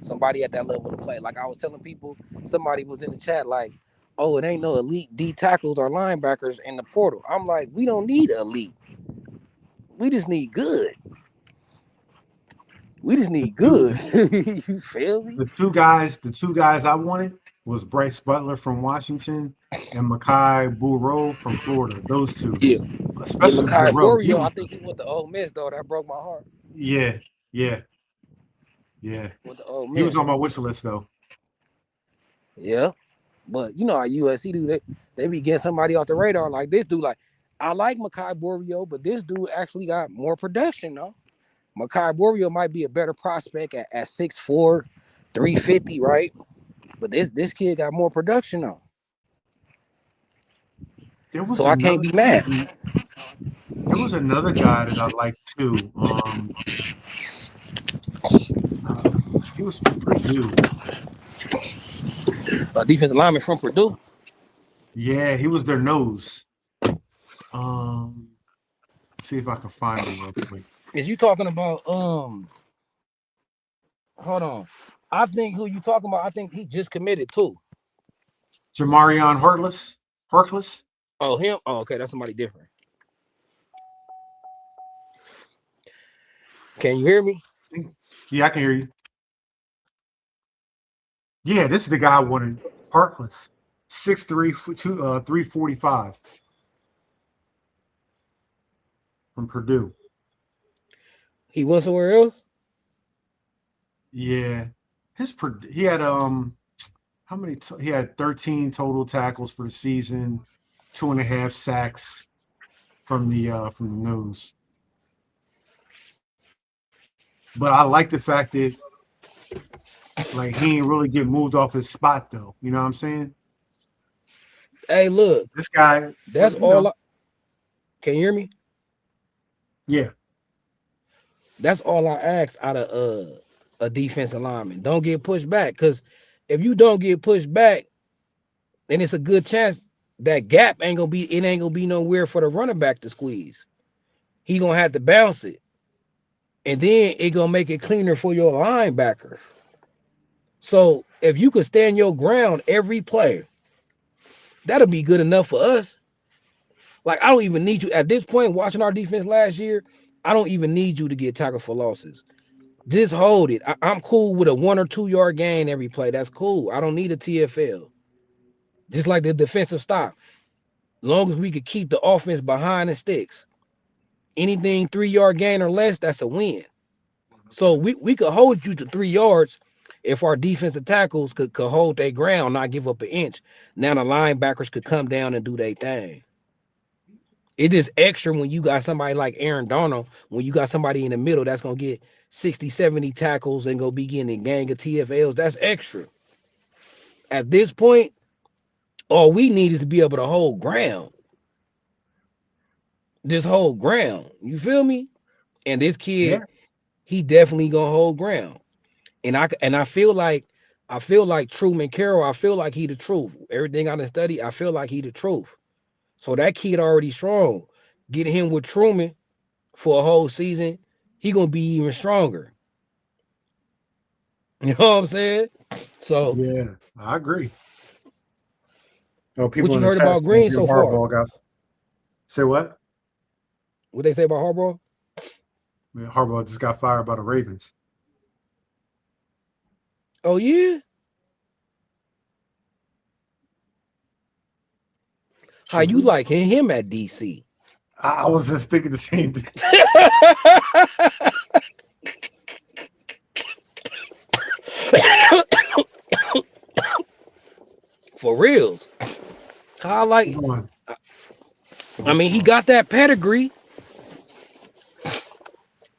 Somebody at that level to play. Like I was telling people, somebody was in the chat like, oh, it ain't no elite D tackles or linebackers in the portal. I'm like, we don't need elite. We just need good. We just The need two, good. You feel me? the two guys I wanted was Bryce Butler from Washington and Makai Burrow from Florida. Those two, Yeah. Yeah, especially Makai Burrow. He Borio, I was, think he went to Ole Miss though. That broke my heart. yeah, yeah, yeah. With the Ole He was Miss. on my wish list though. Yeah. But you know how USC do they be getting somebody off the radar like this dude. Like I like Makai Borio, but this dude actually got more production though. Makai Borio might be a better prospect at 6'4", 350, right? But this kid got more production though. There So was I can't another, be mad. there was another guy that I liked too. He was from Purdue. A defensive lineman from Purdue. Yeah, he was their nose. Um, see if I can find him real quick. Is you talking about hold on. I think who you talking about, I think he just committed too. Jamarion Harkless. Oh, him? Oh, okay, that's somebody different. Can you hear me? Yeah, I can hear you. Yeah, this is the guy I wanted. Harkless, 6'3", 345 from Purdue. He went somewhere else? Yeah, he had how many? He had 13 total tackles for the season, 2.5 sacks from the nose. But I like the fact that like he ain't really get moved off his spot though. You know what I'm saying? Hey, look, This guy, that's all can you hear me? Yeah. That's all I ask out of a defensive lineman. Don't get pushed back. Cause if you don't get pushed back, then it's a good chance that gap ain't gonna be nowhere for the running back to squeeze. He gonna have to bounce it. And then it gonna make it cleaner for your linebacker. So if you could stand your ground every play, that'll be good enough for us. Like I don't even need you at this point. Watching our defense last year, I don't even need you to get tackled for losses. Just hold it. I'm cool with a 1 or 2 yard gain every play. That's cool. I don't need a TFL. Just like the defensive stop. Long as we could keep the offense behind the sticks. Anything 3 yard gain or less, that's a win. So we could hold you to 3 yards if our defensive tackles could hold their ground, not give up an inch. Now the linebackers could come down and do their thing. It's just extra when you got somebody like Aaron Donald, when you got somebody in the middle that's going to get 60, 70 tackles and go be getting a gang of TFLs. That's extra. At this point, all we need is to be able to hold ground. Just hold ground. You feel me? And this Yeah. kid, he definitely gonna hold ground. And I feel like Truman Carroll, I feel like he the truth. Everything I done study, I feel like he the truth. So that kid already strong. Getting him with Truman for a whole season, he gonna be even stronger. You know what I'm saying? So Yeah, I agree. Oh, what people you in the heard chat about saying Green Jim so far? Harbaugh got. Say what? What they say about Harbaugh? Man, Harbaugh just got fired by the Ravens. Oh yeah? How Shoot, you like him at DC? I was just thinking the same thing. For reals. How I like Hold on. I mean he got that pedigree.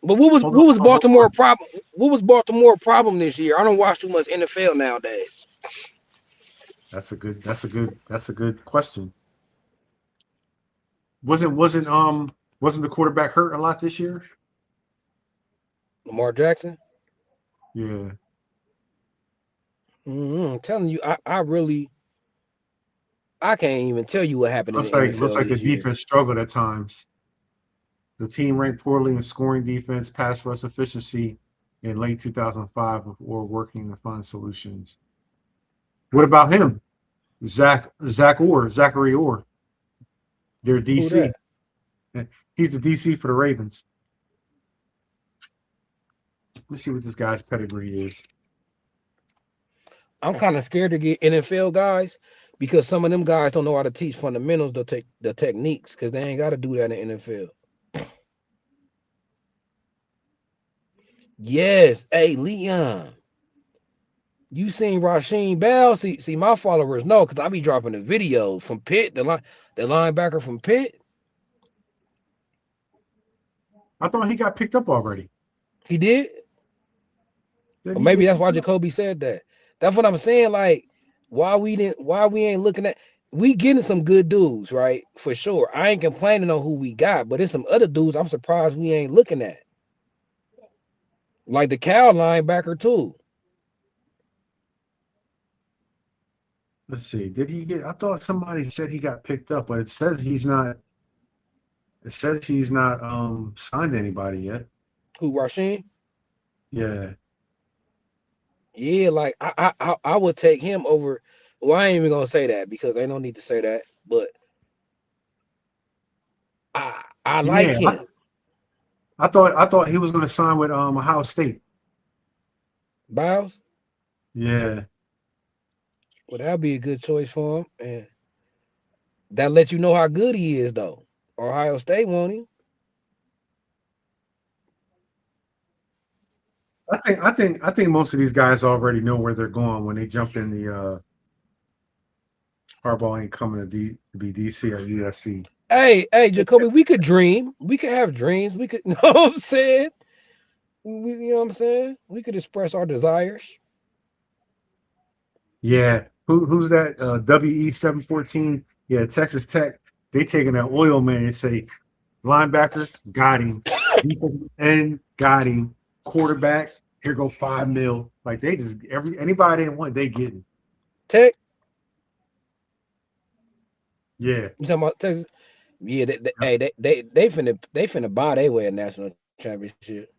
But Hold what was on. Hold Baltimore on. problem? What was Baltimore problem this year? I don't watch too much NFL nowadays. That's a good question. Wasn't the quarterback hurt a lot this year? Lamar Jackson. Yeah. I'm telling you, I can't even tell you what happened in the Looks NFL like the this year. defense struggled at times. The team ranked poorly in scoring defense, pass rush efficiency in late 2005 before working to find solutions. What about him? Zachary Orr, their Who that? DC. He's the DC for the Ravens. Let's see what this guy's pedigree is. I'm kind of scared to get NFL guys because some of them guys don't know how to teach fundamentals, the techniques, because they ain't got to do that in the NFL. Yes, hey Leon, you seen Rasheem Bell? See, my followers know because I be dropping the video from Pitt, the linebacker from Pitt. I thought he got picked up already. He did, Did or he maybe get that's why picked up? Jacoby said that. That's what I'm saying. Like, why we ain't looking at? We getting some good dudes, right? For sure. I ain't complaining on who we got, but there's some other dudes I'm surprised we ain't looking at. Like the Cal linebacker too. Let's see. Did he get? I thought somebody said he got picked up, but it says he's not. It says he's not signed to anybody yet. Who Rasheem? Yeah. Yeah, like I would take him over. Well, I ain't even gonna say that because ain't no need to say that, but I like Yeah. him. I thought he was going to sign with Ohio State. Biles, Yeah. well, that'd be a good choice for him, and that lets you know how good he is, though. Ohio State want him. I think most of these guys already know where they're going when they jump in the Harbaugh ain't coming to be DC or USC. Hey, Jacoby, we could dream. We could have dreams. We could, you know what I'm saying? You know what I'm saying? We could express our desires. Yeah. Who's that? WE714. Yeah, Texas Tech. They taking that oil man and say linebacker, got him. Defensive end, got him. Quarterback, here go 5 mil. Like they just anybody they want, they getting. Tech, Yeah. you talking about Texas? Yeah, they finna buy their way a national championship.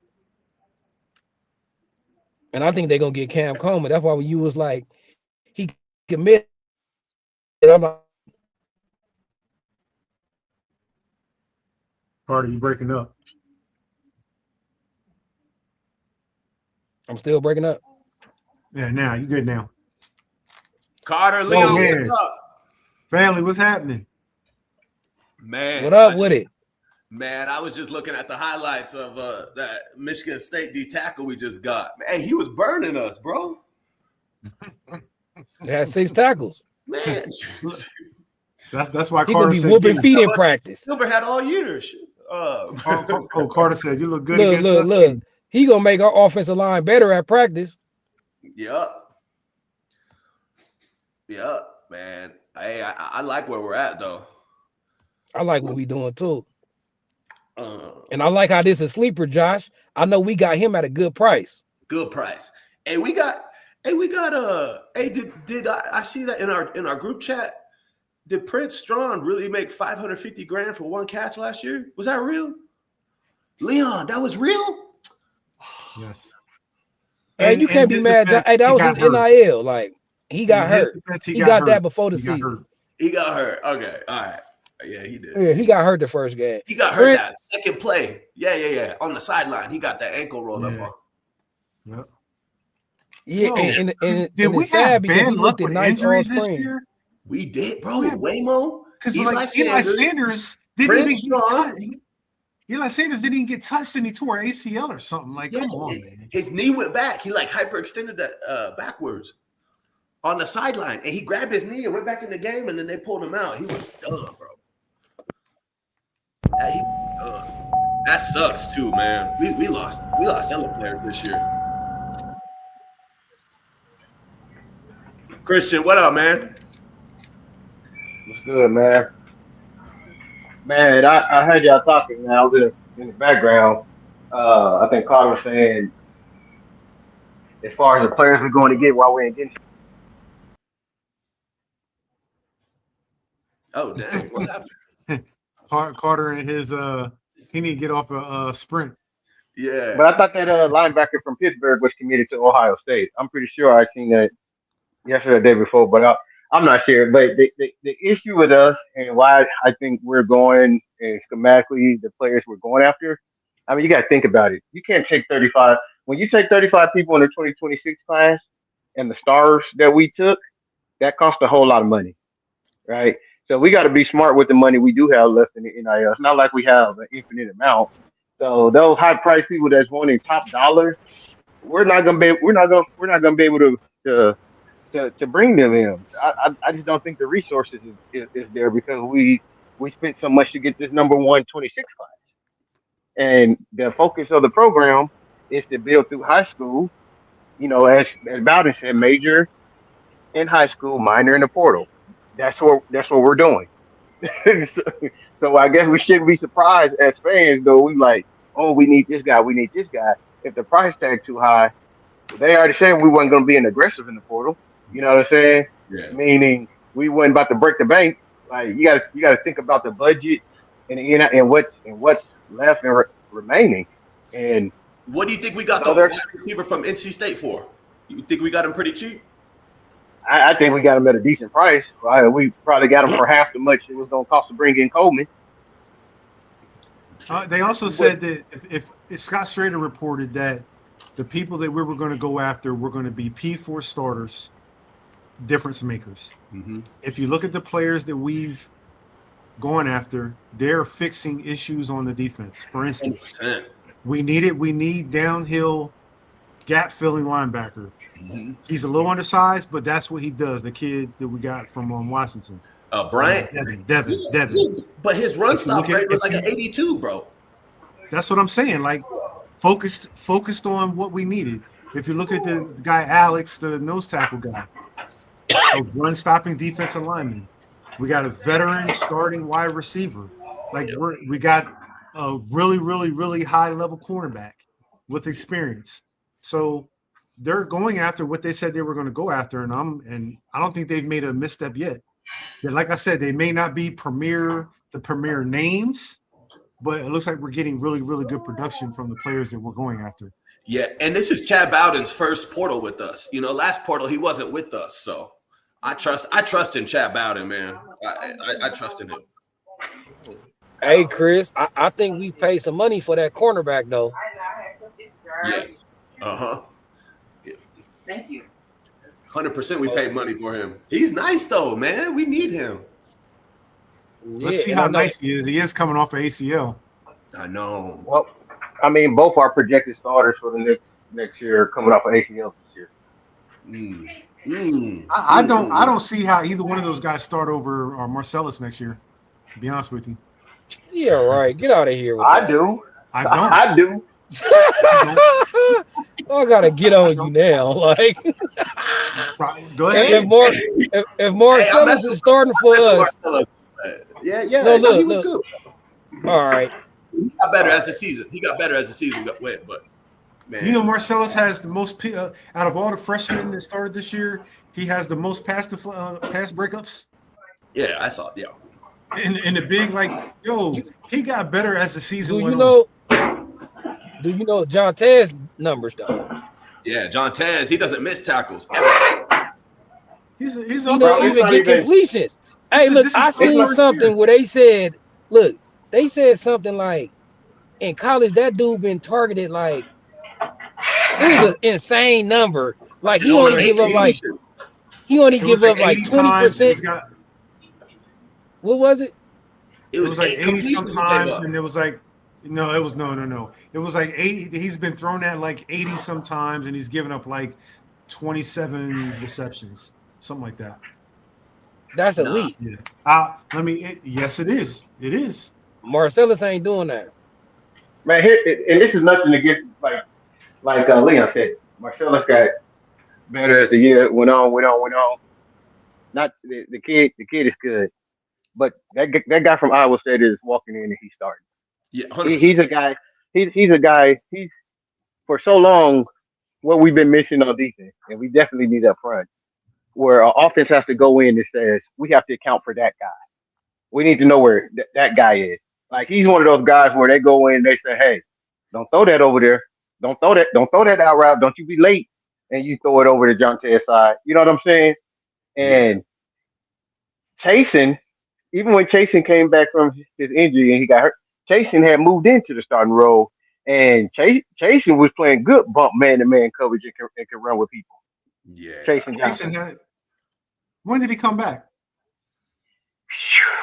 And I think they're gonna get Cam Coleman. That's why when you was like, he committed, I'm like, Carter, you breaking up. I'm still breaking up. Yeah, now you good now. Carter, Oh Leon, man. what's up? Family, what's happening? Man, What up with it? Man, I was just looking at the highlights of that Michigan State D tackle we just got. Man, he was burning us, bro. They had 6 tackles. Man, That's why He gonna Carter be said whooping get feet in practice. Silver had all year. Carter said you look good Look, against us. look. He gonna make our offensive line better at practice. Yep, man. Hey, I like where we're at though. I like what we doing too. And I like how this is sleeper, Josh. I know we got him at a good price. Good price. Hey, we got hey, did I see that in our group chat? Did Prince Strong really make $550,000 for one catch last year? Was that real? Leon, that was real? Yes. Hey, you can't be his mad. defense, Hey, that he was his got hurt. NIL. Like he In got his hurt. defense, He got hurt. that before the He got season. hurt. He got hurt. Okay, all right. Yeah, he did. Yeah, he got hurt the first game. He got hurt that second play. Yeah. On the sideline, he got that ankle rolled up on. Yep. Yeah, Yo, and did we it's sad have because he bad luck looked with nice all injuries this spring. year? We did, bro. Yeah. Waymo, Because Eli like Eli Sanders didn't even Prince get Strong. touched. Eli Sanders didn't even get touched and he tore ACL or something. Like, come on, man. His knee went back. He like hyperextended that backwards on the sideline, and he grabbed his knee and went back in the game, and then they pulled him out. He was done, bro. Yeah, he was done. That sucks too, man. We lost other players this year. Christian, what up, man? What's good, man? Man, I heard y'all talking. Man, I was in the background. I think Carter was saying, as far as the players we're going to get, why we ain't getting. Oh, dang. What happened? Carter and his he need to get off a sprint. Yeah. But I thought that linebacker from Pittsburgh was committed to Ohio State. I'm pretty sure I seen that yesterday or the day before, but I'm not sure. But the issue with us and why I think we're going and schematically the players we're going after, I mean, you got to think about it. You can't take 35. When you take 35 people in the 2026 class and the stars that we took, that cost a whole lot of money, right? So we got to be smart with the money we do have left in the NIL. It's not like we have an infinite amount. So those high price people that's wanting top dollar, we're not gonna be able to bring them in. I just don't think the resources is there because we spent so much to get this number 126 class. And the focus of the program is to build through high school, as Bowden said, major in high school, minor in the portal. That's what we're doing. So I guess we shouldn't be surprised as fans though. We like, oh, we need this guy, we need this guy. If the price tag too high, they already said we wasn't going to be an aggressive in the portal. You know what I'm saying? Yeah. Meaning we wasn't about to break the bank. Like you got to think about the budget and what's left and remaining. And what do you think we got the wide receiver from NC State for? You think we got him pretty cheap? I think we got him at a decent price. Right? We probably got him for half the much it was going to cost to bring in Coleman. They also said that if Scott Strader reported that the people that we were going to go after were going to be P4 starters, difference makers. Mm-hmm. If you look at the players that we've gone after, they're fixing issues on the defense. For instance, 100%. we need downhill gap filling linebacker. Mm-hmm. He's a little undersized, but that's what he does. The kid that we got from Washington. Bryant. Devin. But his run stop rate was like an 82, bro. That's what I'm saying. Like focused on what we needed. If you look at the guy Alex, the nose tackle guy, a run stopping defensive lineman. We got a veteran starting wide receiver. Like we got a really, really, really high level cornerback with experience. So they're going after what they said they were going to go after, and I don't think they've made a misstep yet. Like I said, they may not be the premier names, but it looks like we're getting really, really good production from the players that we're going after. Yeah, and this is Chad Bowden's first portal with us. Last portal he wasn't with us, so I trust in Chad Bowden, man. I trust in him. Hey, Chris, I think we paid some money for that cornerback though. Yeah. Uh-huh. Yeah. Thank you. 100% we paid money for him. He's nice though, man. We need him. Let's see how nice he is. He is coming off of ACL. I know. Well, I mean, both our projected starters for the next year are coming off of ACL this year. I don't see how either one of those guys start over Marcellus next year. To be honest with you. Yeah, right. Get out of here with I that. do. I don't. I do. I gotta get on you now. Like, go ahead. If Marcellus is starting for us, yeah, no, look, he was good. All right. He got better as the season went, but man, Marcellus has the most out of all the freshmen that started this year. He has the most pass breakups. Yeah, I saw. Yeah, in the big he got better as the season went on. Do you know John Ted's numbers though? Yeah, John Tez, he doesn't miss tackles ever. He's He up don't Bro, there. it's even not get even. completions. This Hey, is look, this is I It's seen first not. year. something where they said, look, they said something like in college that dude been targeted like it was an insane number. Like And he only only Like 8 give up like completions. he only it was give like up like 80 times, and 20%. he's got What was it? It it was was like 8 80 completions he gave sometimes, up. and it was like no, it was no. It was like 80. He's been thrown at like 80 sometimes, and he's given up like 27 receptions, something like that. That's Nah. elite. Yeah. Yes, it is. It is. Marcellus ain't doing that. Man, here, and this is nothing against like Leon said. Marcellus got better as the year went on. Not the kid is good, but that guy from Iowa State is walking in and he's starting. Yeah, He, 100%. he's a guy. He's a guy. He's for so long what we've been missing on defense, and we definitely need up front. Where our offense has to go in and says we have to account for that guy. We need to know where that guy is. Like he's one of those guys where they go in and they say, "Hey, don't throw that over there. Don't throw that out route. Don't you be late and you throw it over to John Ted's side." You know what I'm saying? Yeah. And Chasing, even when Chasing came back from his injury and he got hurt, Chasing had moved into the starting role, and Chasing was playing good bump man to man coverage and can run with people. Yeah. Chasing Jason Johnson. had. When did he come back?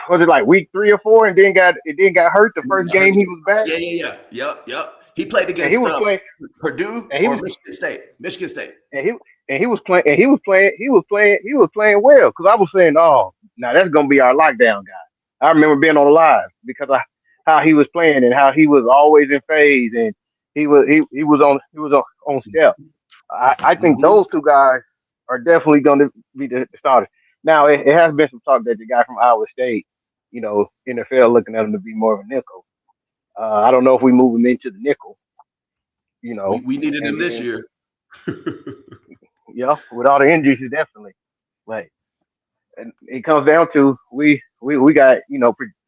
Was it like week 3 or 4, and then got hurt the And first then I heard game he he got- was back, Yep. He played and he against was playing, Purdue and he or was Michigan State. Michigan State. and he was playing well because I was saying, oh, now that's gonna be our lockdown guy. I remember being on live because of how he was playing and how he was always in phase and he was on step. I think Hmm. those two guys are definitely going to be the starters. Now it has been some talk that the guy from Iowa State, NFL looking at him to be more of a nickel. I don't know if we move him into the nickel, you know, We needed and him this then year. with all the injuries, you definitely like. And it comes down to we got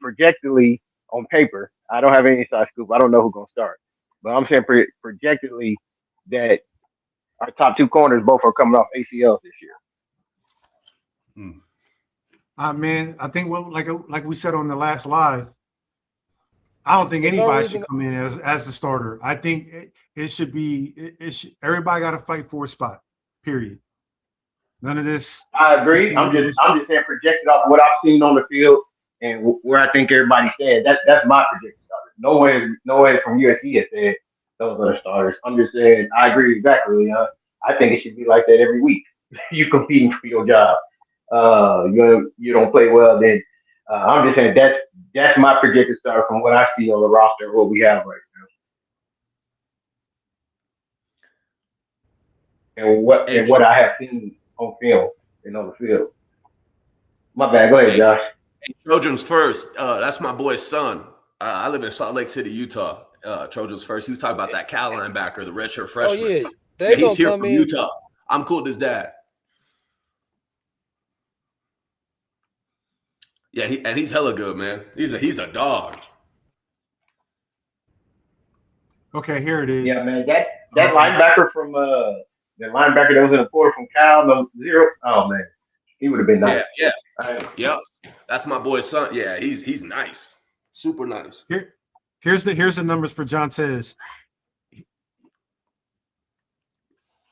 projectedly on paper. I don't have any inside scoop. I don't know who's gonna start, but I'm saying projectedly that our top two corners both are coming off ACLs this year. Hmm. Man, I think like we said on the last live, I don't think For some anybody should reason, come in as the starter. I think it should be everybody got to fight for a spot. Period. None of this. I You agree. came into this. I'm just saying projected off what I've seen on the field and where I think everybody said that's my prediction. No one from USC has said those are the starters. I'm just saying I agree exactly. I think it should be like that every week. You competing for your job. You don't play well, then I'm just saying that's my projected starter from what I see on the roster, what we have right now, Hey, and what I have seen on film and on the field. My bad. Go ahead, hey, Josh. Trojans first. That's my boy's son. I live in Salt Lake City, Utah. Trojans first. He was talking about that Cal linebacker, the redshirt oh freshman. yeah, Yeah, they he's gonna here come from in. Utah. I'm cool with his dad. Yeah, he's hella good, man. He's a dog. Okay, here it Yeah, is. man, that linebacker from the linebacker that was in the quarter from Cal, no zero. Oh man, he would have been nice. Yeah. Uh, Yep. That's my boy's son. Yeah, he's nice. Super nice. Here's the numbers for John Tez.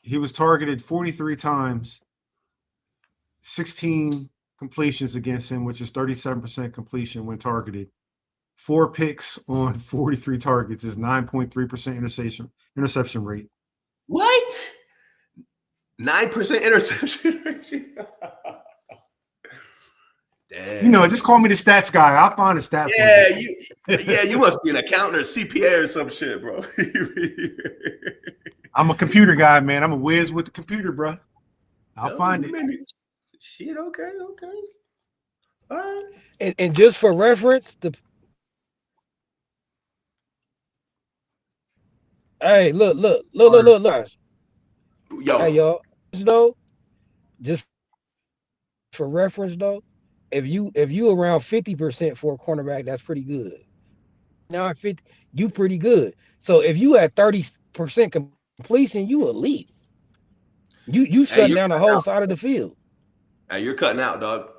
He was targeted 43 times, 16 completions against him, which is 37% completion when targeted. 4 picks on 43 targets is 9.3% interception rate. What? 9% interception ratio. Damn. Just call me the stats guy. I'll find a stat for Yeah, you. you must be an accountant or CPA or some shit, bro. I'm a computer guy, man. I'm a whiz with the computer, bro. I'll find it. Shit, okay. All right. And just for reference, hey, look, guys. Hey, Yo, y'all. Though, just for reference, though, if you around 50% for a cornerback, that's pretty good. Now at 50, you pretty good. So if you at 30% completion, you elite. You shutting down the whole side of the field. Hey, you're cutting out, dog.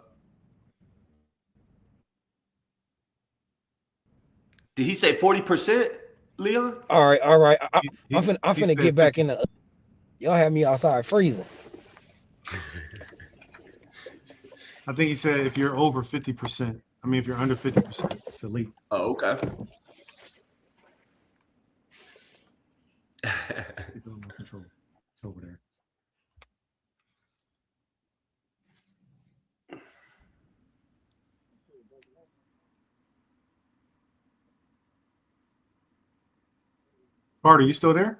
Did he say 40%, Leon? All right. I'm He finna said get back 50. in the. Y'all have me outside freezing. I think he said if you're over 50%. I mean, if you're under 50%, it's elite. Oh, okay. Keep it under control. It's over there. Carter, you still there?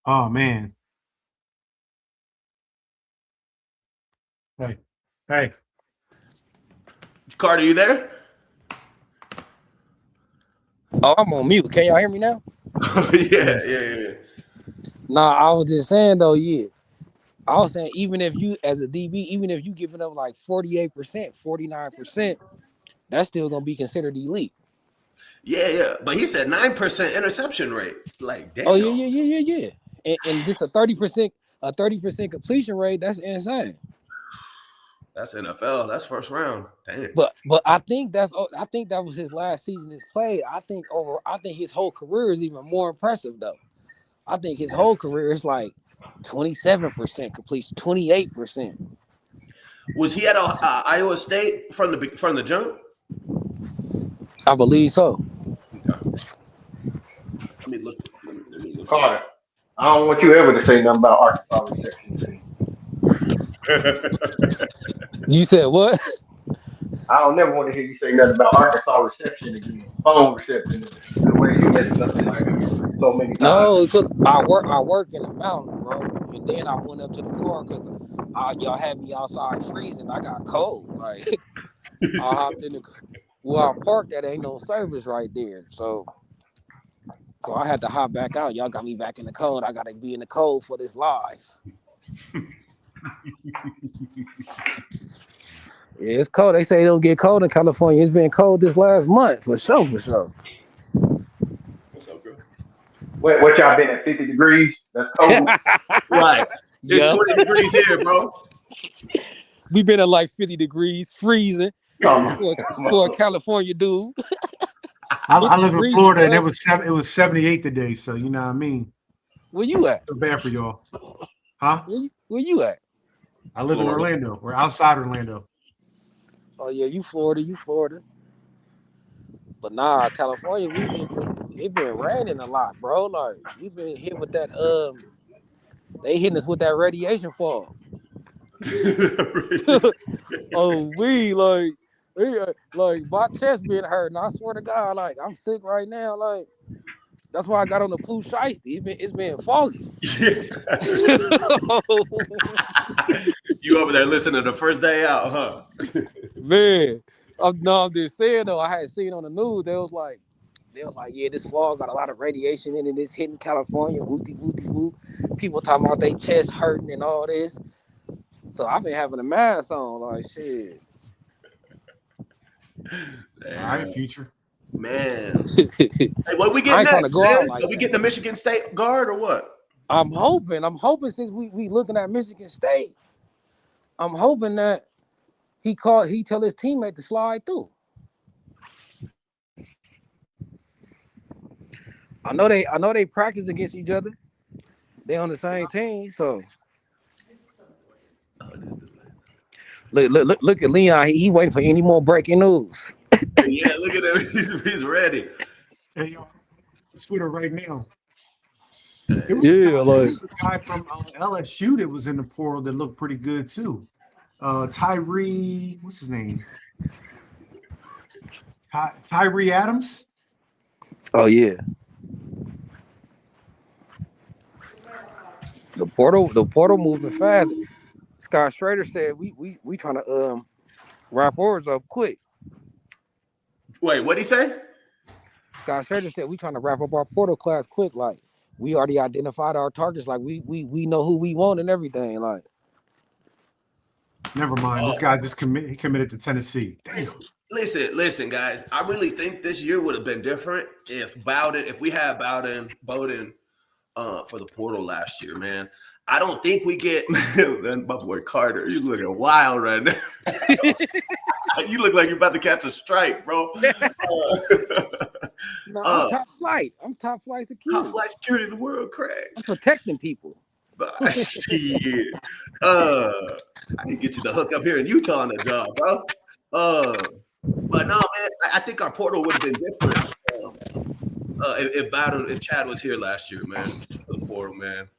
Oh man. Hey. Carter, you there? Oh, I'm on mute. Can y'all hear me now? Yeah. Nah, I was just saying though, yeah. I was saying even if you as a DB, even if you giving up like 48%, 49%, that's still gonna be considered elite. Yeah. But he said 9% interception rate. Like, damn. Oh yeah. And just a 30% completion rate, that's insane. That's NFL. That's first round. Damn. But I think that was his last season he's played. I think his whole career is even more impressive though. I think his whole career is like 27% completion, 28%. Was he at Iowa State from the jump? I believe so. Okay. Let me look. Carter, I don't want you ever to say nothing about Arkansas reception again. You said what? I don't never want to hear you say nothing about Arkansas reception again. Phone reception, the way you messed up tonight so many times. No, because I work in the mountain, bro. And then I went up to the car because y'all had me outside freezing. I got cold. Like I hopped in the I parked at ain't no service right there. So I had to hop back out. Y'all got me back in the cold. I gotta be in the cold for this live. Yeah, it's cold. They say it don't get cold in California. It's been cold this last month for sure. What's up, bro? What y'all been at 50 degrees? That's cold. Right. It's 20 degrees here, bro. We been at like 50 degrees, freezing for a California dude. I live in Florida and it was 78 today, so you know what I mean. Where you at? So bad for y'all. Huh? Where you at? I live in Orlando. We're outside Orlando. Oh yeah, you Florida. But nah, California, it been raining a lot, bro. Like we've been hit with that they hitting us with that radiation fog. Oh, like my chest being hurt, and I swear to God, like I'm sick right now. Like that's why I got on the poo shiesty. It's been foggy. You over there listening to the first day out, huh? Man, I'm just saying though. I had seen on the news they was like, yeah, this fog got a lot of radiation in it. It's hitting California. Wooty woo. People talking about their chest hurting and all this. So I've been having a mask on, like shit. All right, future. Man. Hey, what we getting next? Are we getting a Michigan State guard or what? I'm hoping since we looking at Michigan State, I'm hoping that he tell his teammate to slide through. I know they practice against each other. They on the same team, so look at Leon. He waiting for any more breaking news. Yeah, look at him. He's ready. Hey, y'all, Twitter right now. There was a guy from LSU that was in the portal that looked pretty good too. Tyree, what's his name? Tyree Adams. Oh yeah. The portal moving fast. Scott Schrader said we trying to wrap ours up quick. Wait, what'd he say? Scott Schrader said we trying to wrap up our portal class quick. Like we already identified our targets. Like we know who we want and everything. Like never mind. This guy just committed to Tennessee. Damn. Listen, guys. I really think this year would have been different if we had Bowden for the portal last year, man. I don't think we get man, my boy Carter. You looking wild right now. You look like you're about to catch a strike, bro. No, I'm top flight. I'm top flight security. Top flight security of the world, Craig. I'm protecting people. Shit. I can get you the hook up here in Utah on the job, bro. But no, man, I think our portal would have been different if Chad was here last year, man. The portal, man.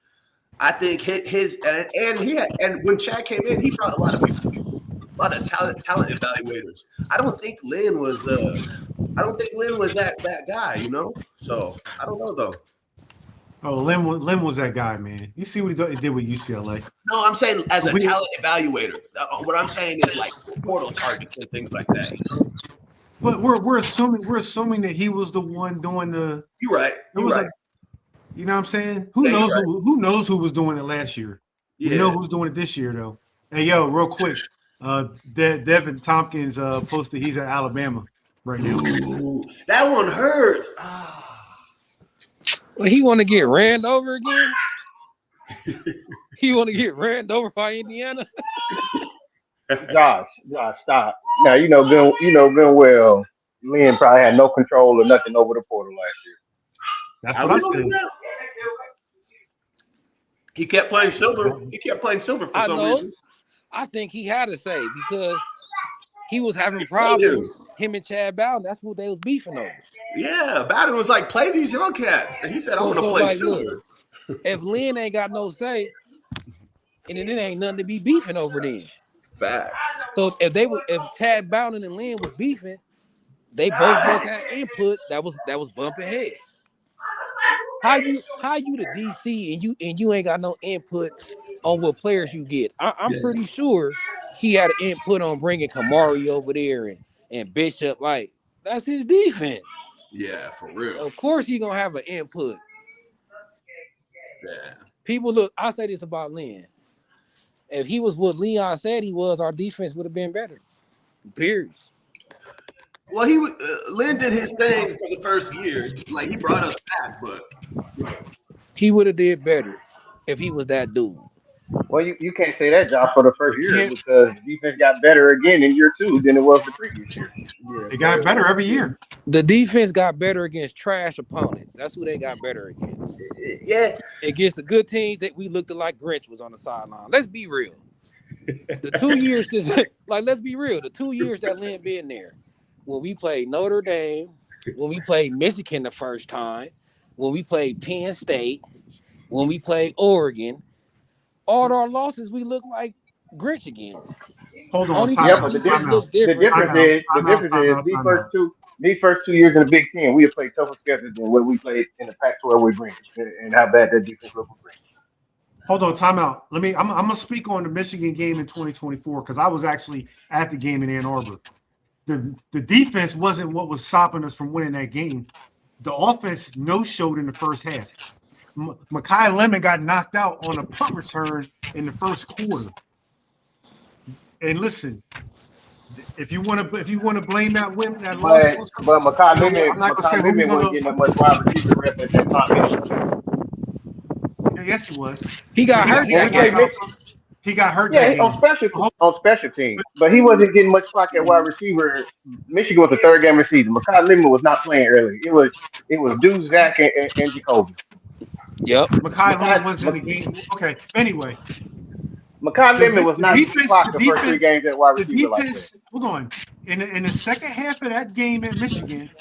I think his and when Chad came in, he brought a lot of people, a lot of talent evaluators. I don't think Lynn was that guy, you know. So I don't know though. Oh, Lynn was that guy, man. You see what he did with UCLA. No, I'm saying as a talent evaluator. What I'm saying is like portal targets and things like that. You know? But we're assuming that he was the one doing the. You're right. You're right. You know what I'm saying? Who knows who was doing it last year? Yeah. We know who's doing it this year though. Hey, yo, real quick, Devin Tompkins posted he's at Alabama right now. Ooh, that one hurts. Well, he want to get ran over again. He want to get ran over by Indiana. Josh, stop. Now you know good well. Lynn probably had no control or nothing over the portal last year. That's what I said. He kept playing silver. He kept playing silver for some reason. I think he had to say because he was having problems. Him and Chad Bowden, that's what they was beefing over. Yeah, Bowden was like, play these young cats. And he said, I want to play silver. Look, if Lynn ain't got no say, and then it ain't nothing to be beefing over then. Facts. So if Chad Bowden and Lynn was beefing, they both had input that was bumping heads. How you the DC and you ain't got no input on what players you get? I'm pretty sure he had an input on bringing Kamari over there and Bishop. Like that's his defense. Yeah, for real. Of course he gonna have an input. Yeah. People look. I say this about Lynn. If he was what Leon said he was, our defense would have been better. Period. Well, Lynn did his thing for the first year. Like he brought us back, but he would have did better if he was that dude. Well, you can't say that, Job, for the first year because defense got better again in year 2 than it was the previous year. Yeah, it got better every year. The defense got better against trash opponents. That's who they got better against. Yeah. Against the good teams that we looked like Grinch was on the sideline. Let's be real. The 2 years, let's be real. The 2 years that Lynn been there, when we played Notre Dame, when we played Michigan the first time, when we played Penn State, when we played Oregon, all our losses, we look like Grinch again. Hold on. Yeah, but the difference is these first 2 years in the Big Ten, we have played tougher schedules than what we played in the Pac-12 with Grinch and how bad that defense looked with Grinch. Hold on, timeout. I'm gonna speak on the Michigan game in 2024 because I was actually at the game in Ann Arbor. The defense wasn't what was stopping us from winning that game. The offense no-showed in the first half. Mekhi Lemon got knocked out on a punt return in the first quarter. And listen, if you want to blame that win, that loss, but Mekhi Lemon wasn't getting that much wide receiver rep at that time. Yes, he was. He got hurt. He got hurt. Yeah, on special teams, but he wasn't getting much clock at wide receiver. Michigan was the third game of the season. Mekhi Lemon was not playing early. It was Deuce, Zach, and Jacoby. Yep. Mekhi Lemon was in the game. Okay. Anyway, Mekhi Lemon was not clocked the first 3 games at wide receiver like that. Hold on. In the second half of that game at Michigan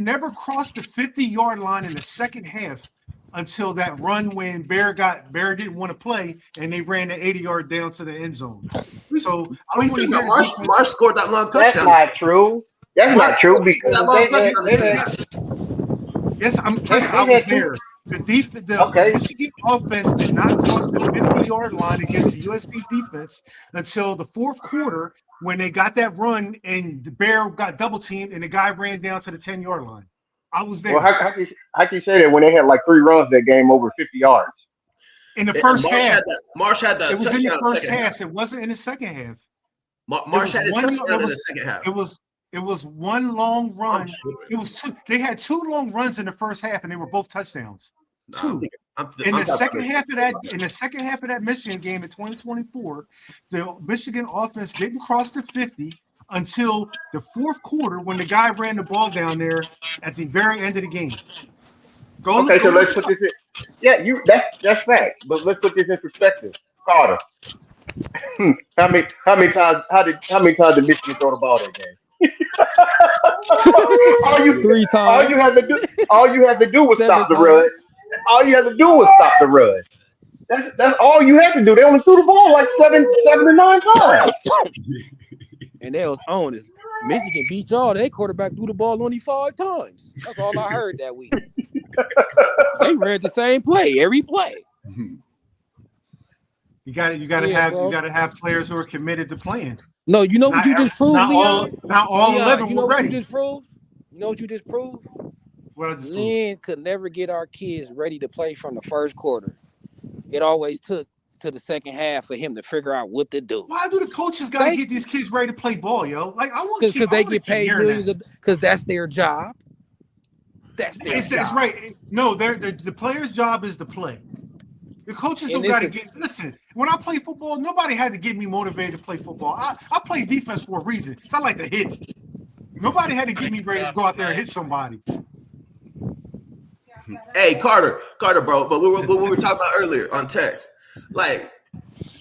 never crossed the 50-yard line in the second half until that run when Bear didn't want to play and they ran the 80-yard down to the end zone. So I don't think Marsh scored that long touchdown. That's not true. That's not true because I was there. The Michigan offense did not cross the 50-yard line against the USC defense until the fourth quarter when they got that run and the Bear got double teamed and the guy ran down to the 10-yard line. I was there. Well, how can you say that when they had like 3 runs that game over 50 yards? In the first half. Marsh had that. It was in the first half. It wasn't in the second half. Marsh had his touchdown in the second half. It was one long run. I'm tripping. It was two. They had two long runs in the first half, and they were both touchdowns. Two. In the second half of that Michigan game in 2024, the Michigan offense didn't cross the 50 until the fourth quarter when the guy ran the ball down there at the very end of the game. So let's put this in. Yeah, that's facts. But let's put this in perspective. Carter, how many times did Michigan throw the ball that game? 3 times. All you had to do was stop the run. All you had to do was stop the run. That's all you had to do. They only threw the ball like 7 to 9 times. And they was honest. Michigan beat y'all. Their quarterback threw the ball only 5 times. That's all I heard that week. They ran the same play every play. You got to have players who are committed to playing. No, you know what you just proved, Leon? Not all 11 were ready. You know what you just proved? Lynn could never get our kids ready to play from the first quarter. It always took to the second half for him to figure out what to do. Why do the coaches got to get these kids ready to play ball, yo? Like I want because they get paid millions because that's their job. That's right. No, the player's job is to play. The coaches don't got to get. Listen, when I play football, nobody had to get me motivated to play football. I play defense for a reason. It's not like to hit. Nobody had to get me ready to go out there and hit somebody. Hey, Carter, bro. But what we were talking about earlier on text, like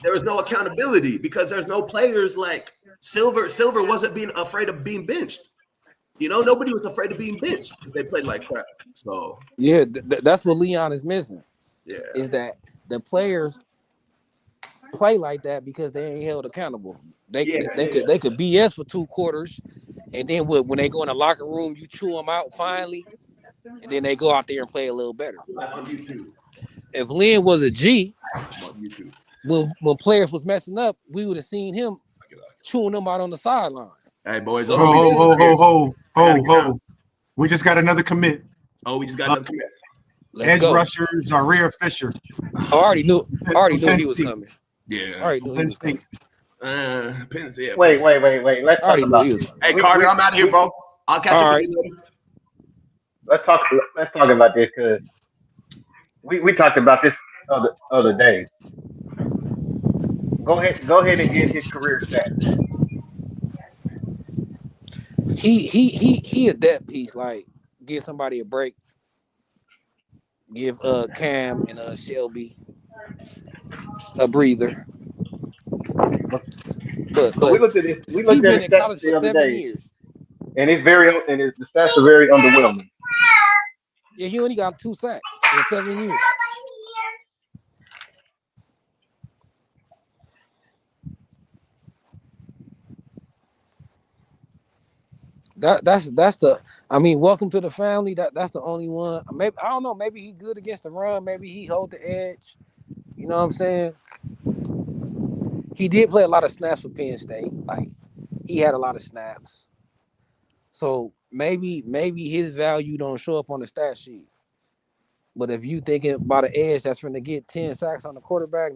there was no accountability because there's no players like Silver. Silver wasn't being afraid of being benched. You know, nobody was afraid of being benched because they played like crap. So yeah, that's what Leon is missing. Yeah, is that the players play like that because they ain't held accountable. They could BS for 2 quarters, and then when they go in the locker room, you chew them out finally, and then they go out there and play a little better. On YouTube. If Lynn was a G, on YouTube. when players was messing up, we would have seen him chewing them out on the sideline. Hey boys, ho. We just got another commit. Oh, we just got another commit. Edge rusher Zaire Fisher. I already knew he was coming. Yeah. I already knew he was coming. Penn State. Wait. Let's talk about this. Hey, Carter, I'm out of here, bro. I'll catch you later. Let's talk about this because we talked about this other day. Go ahead and get his career stats. He a depth piece. Like give somebody a break. Give Cam and Shelby a breather. But we looked at this. We looked at in college for 7 years, and the stats are very underwhelming. Yeah, he only got 2 sacks in 7 years. That's the. I mean, welcome to the family. That's the only one. Maybe I don't know. Maybe he good against the run. Maybe he hold the edge. You know what I'm saying? He did play a lot of snaps for Penn State. Like he had a lot of snaps. So maybe his value don't show up on the stat sheet. But if you thinking about an edge that's going to get 10 sacks on the quarterback,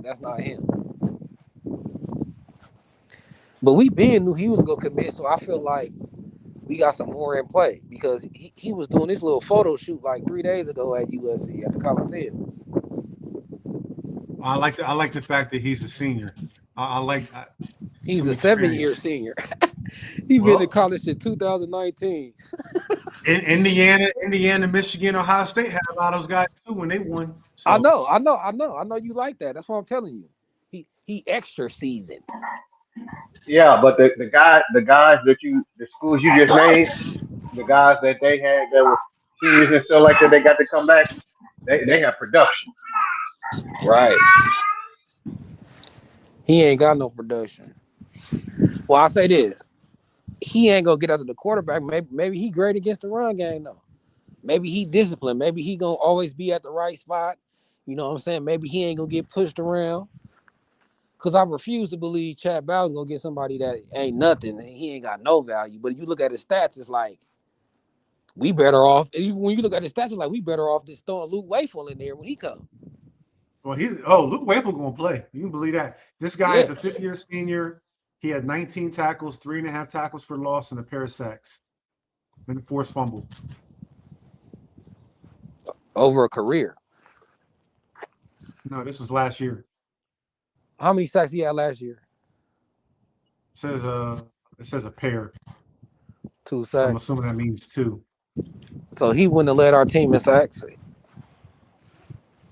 that's not him. But we knew he was going to commit, so I feel like we got some more in play because he was doing this little photo shoot like 3 days ago at USC at the Coliseum. I like the fact that he's a senior. He's a 7-year senior. He's been in college since 2019. In Indiana, Michigan, Ohio State had a lot of those guys too when they won. So. I know you like that. That's what I'm telling you. He extra seasoned. Yeah, but the guys the schools you just named, the guys that they had that were seniors and stuff like that, they got to come back. They have production. Right. He ain't got no production. Well, I'll say this. He ain't gonna get after the quarterback. Maybe he great against the run game though. Maybe he disciplined. Maybe he gonna always be at the right spot. You know what I'm saying? Maybe he ain't gonna get pushed around. Cause I refuse to believe Chad Bowden gonna get somebody that ain't nothing. He ain't got no value. But if you look at his stats, it's like we better off. When you look at his stats, it's like we better off just throwing Luke Wayful in there when he comes. Well, Luke Wayful gonna play. You can believe that. This guy is a 5th-year senior. He had 19 tackles, 3.5 tackles for loss, and a pair of sacks. And a forced fumble. Over a career. No, this was last year. How many sacks he had last year? It says a pair. 2 So I'm sacks. assuming that means 2. So he wouldn't have led our team in sacks.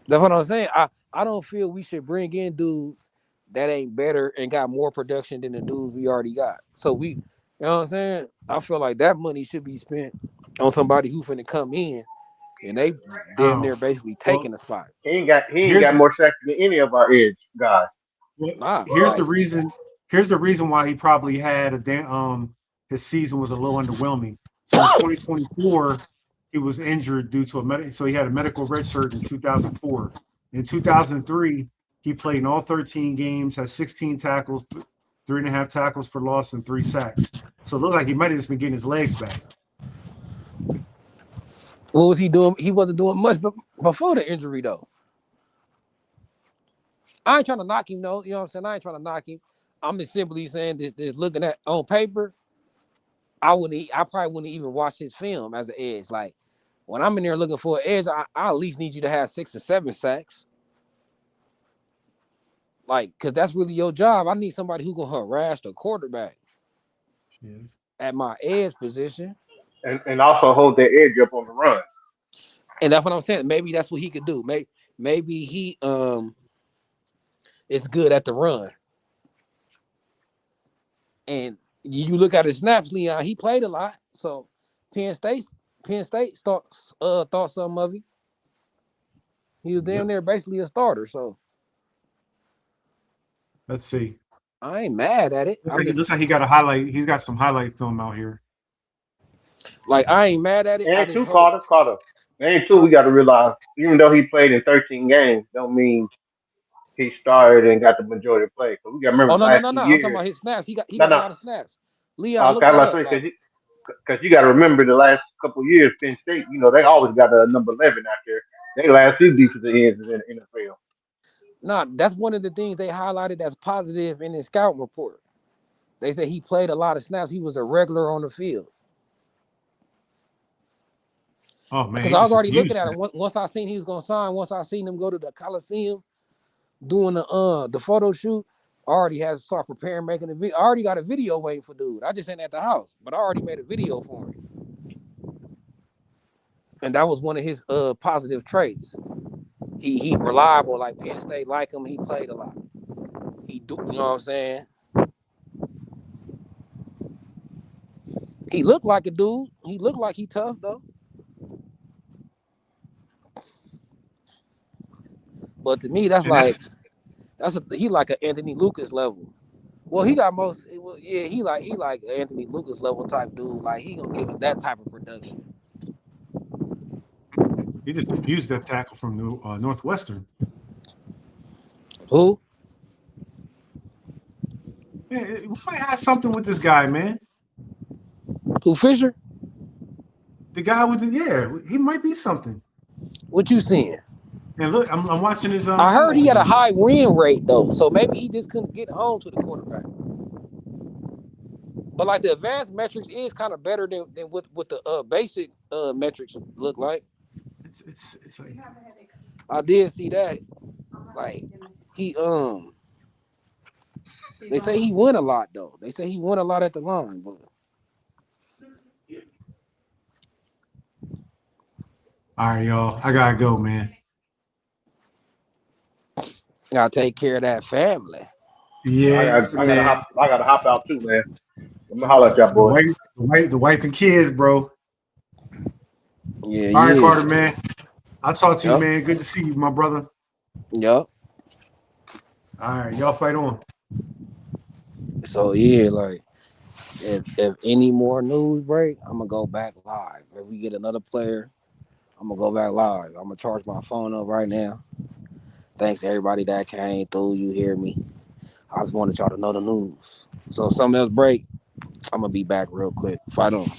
That's what I'm saying. I don't feel we should bring in dudes that ain't better and got more production than the dudes we already got. So we, you know what I'm saying? I feel like that money should be spent on somebody who finna come in and they damn near basically taking the spot. He ain't got Here's more sacks than any of our edge guys. Here's the reason. Here's the reason why he probably had his season was a little underwhelming. So in 2024, he was injured due to so he had a medical red shirt in 2004. In 2003, he played in all 13 games, had 16 tackles, 3.5 tackles for loss, and 3 sacks. So it looks like he might have just been getting his legs back. What was he doing? He wasn't doing much before the injury, though. I ain't trying to knock him, though. You know what I'm saying? I ain't trying to knock him. I'm just simply saying this looking at on paper, I probably wouldn't even watch his film as an edge. Like, when I'm in there looking for an edge, I at least need you to have 6 or 7 sacks. Like, because that's really your job. I need somebody who can harass the quarterback at my edge position. And also hold their edge up on the run. And that's what I'm saying. Maybe that's what he could do. Maybe he is good at the run. And you look at his snaps, Leon, he played a lot. So Penn State thought something of him. He was damn near basically a starter. So let's see. I ain't mad at it. It looks like he got a highlight. He's got some highlight film out here. Like, I ain't mad at it. And 2 Carter. And 2, we got to realize, even though he played in 13 games, don't mean he started and got the majority of play. So we got to remember. No. I'm talking about his snaps. He got a lot of snaps. Leon, look that up. Because you got to remember the last couple of years, Penn State, they always got a number 11 out there. They last 2 defensive ends in the NFL. No, that's one of the things they highlighted that's positive in his scout report. They said he played a lot of snaps. He was a regular on the field. Oh, man. Because I was already looking at him. Once I seen he was going to sign, once I seen him go to the Coliseum doing the photo shoot, I already had to start preparing, making a video. I already got a video waiting for dude. I just ain't at the house, but I already made a video for him. And that was one of his positive traits. He reliable, like Penn State like him. He played a lot. You know what I'm saying? He looked like a dude. He looked like he tough though. But to me, he like an Anthony Lucas level. Well, he got he like Anthony Lucas level type dude. Like, he gonna give us that type of production. He just abused that tackle from Northwestern. Who? Yeah, we might have something with this guy, man. Who, Fisher? The guy with he might be something. What you seeing? And look, I'm watching his. I heard he had a high win rate though, so maybe he just couldn't get home to the quarterback. But like, the advanced metrics is kind of better than what the basic metrics look like. It's like, I did see that. Like, he they say he won a lot though. They say he won a lot at the line, but all right, y'all. I gotta go, man. gotta take care of that family. Yeah, I gotta hop out too, man. I'm gonna holler at y'all boys. The wife and kids, bro. Yeah. All right, Carter, man. I'll talk to you, man. Good to see you, my brother. Yep. All right, y'all fight on. So yeah, like, if any more news break, I'm gonna go back live. If we get another player, I'm gonna go back live. I'm gonna charge my phone up right now. Thanks to everybody that came through. You hear me? I just wanted y'all to know the news. So if something else break, I'm gonna be back real quick. Fight on.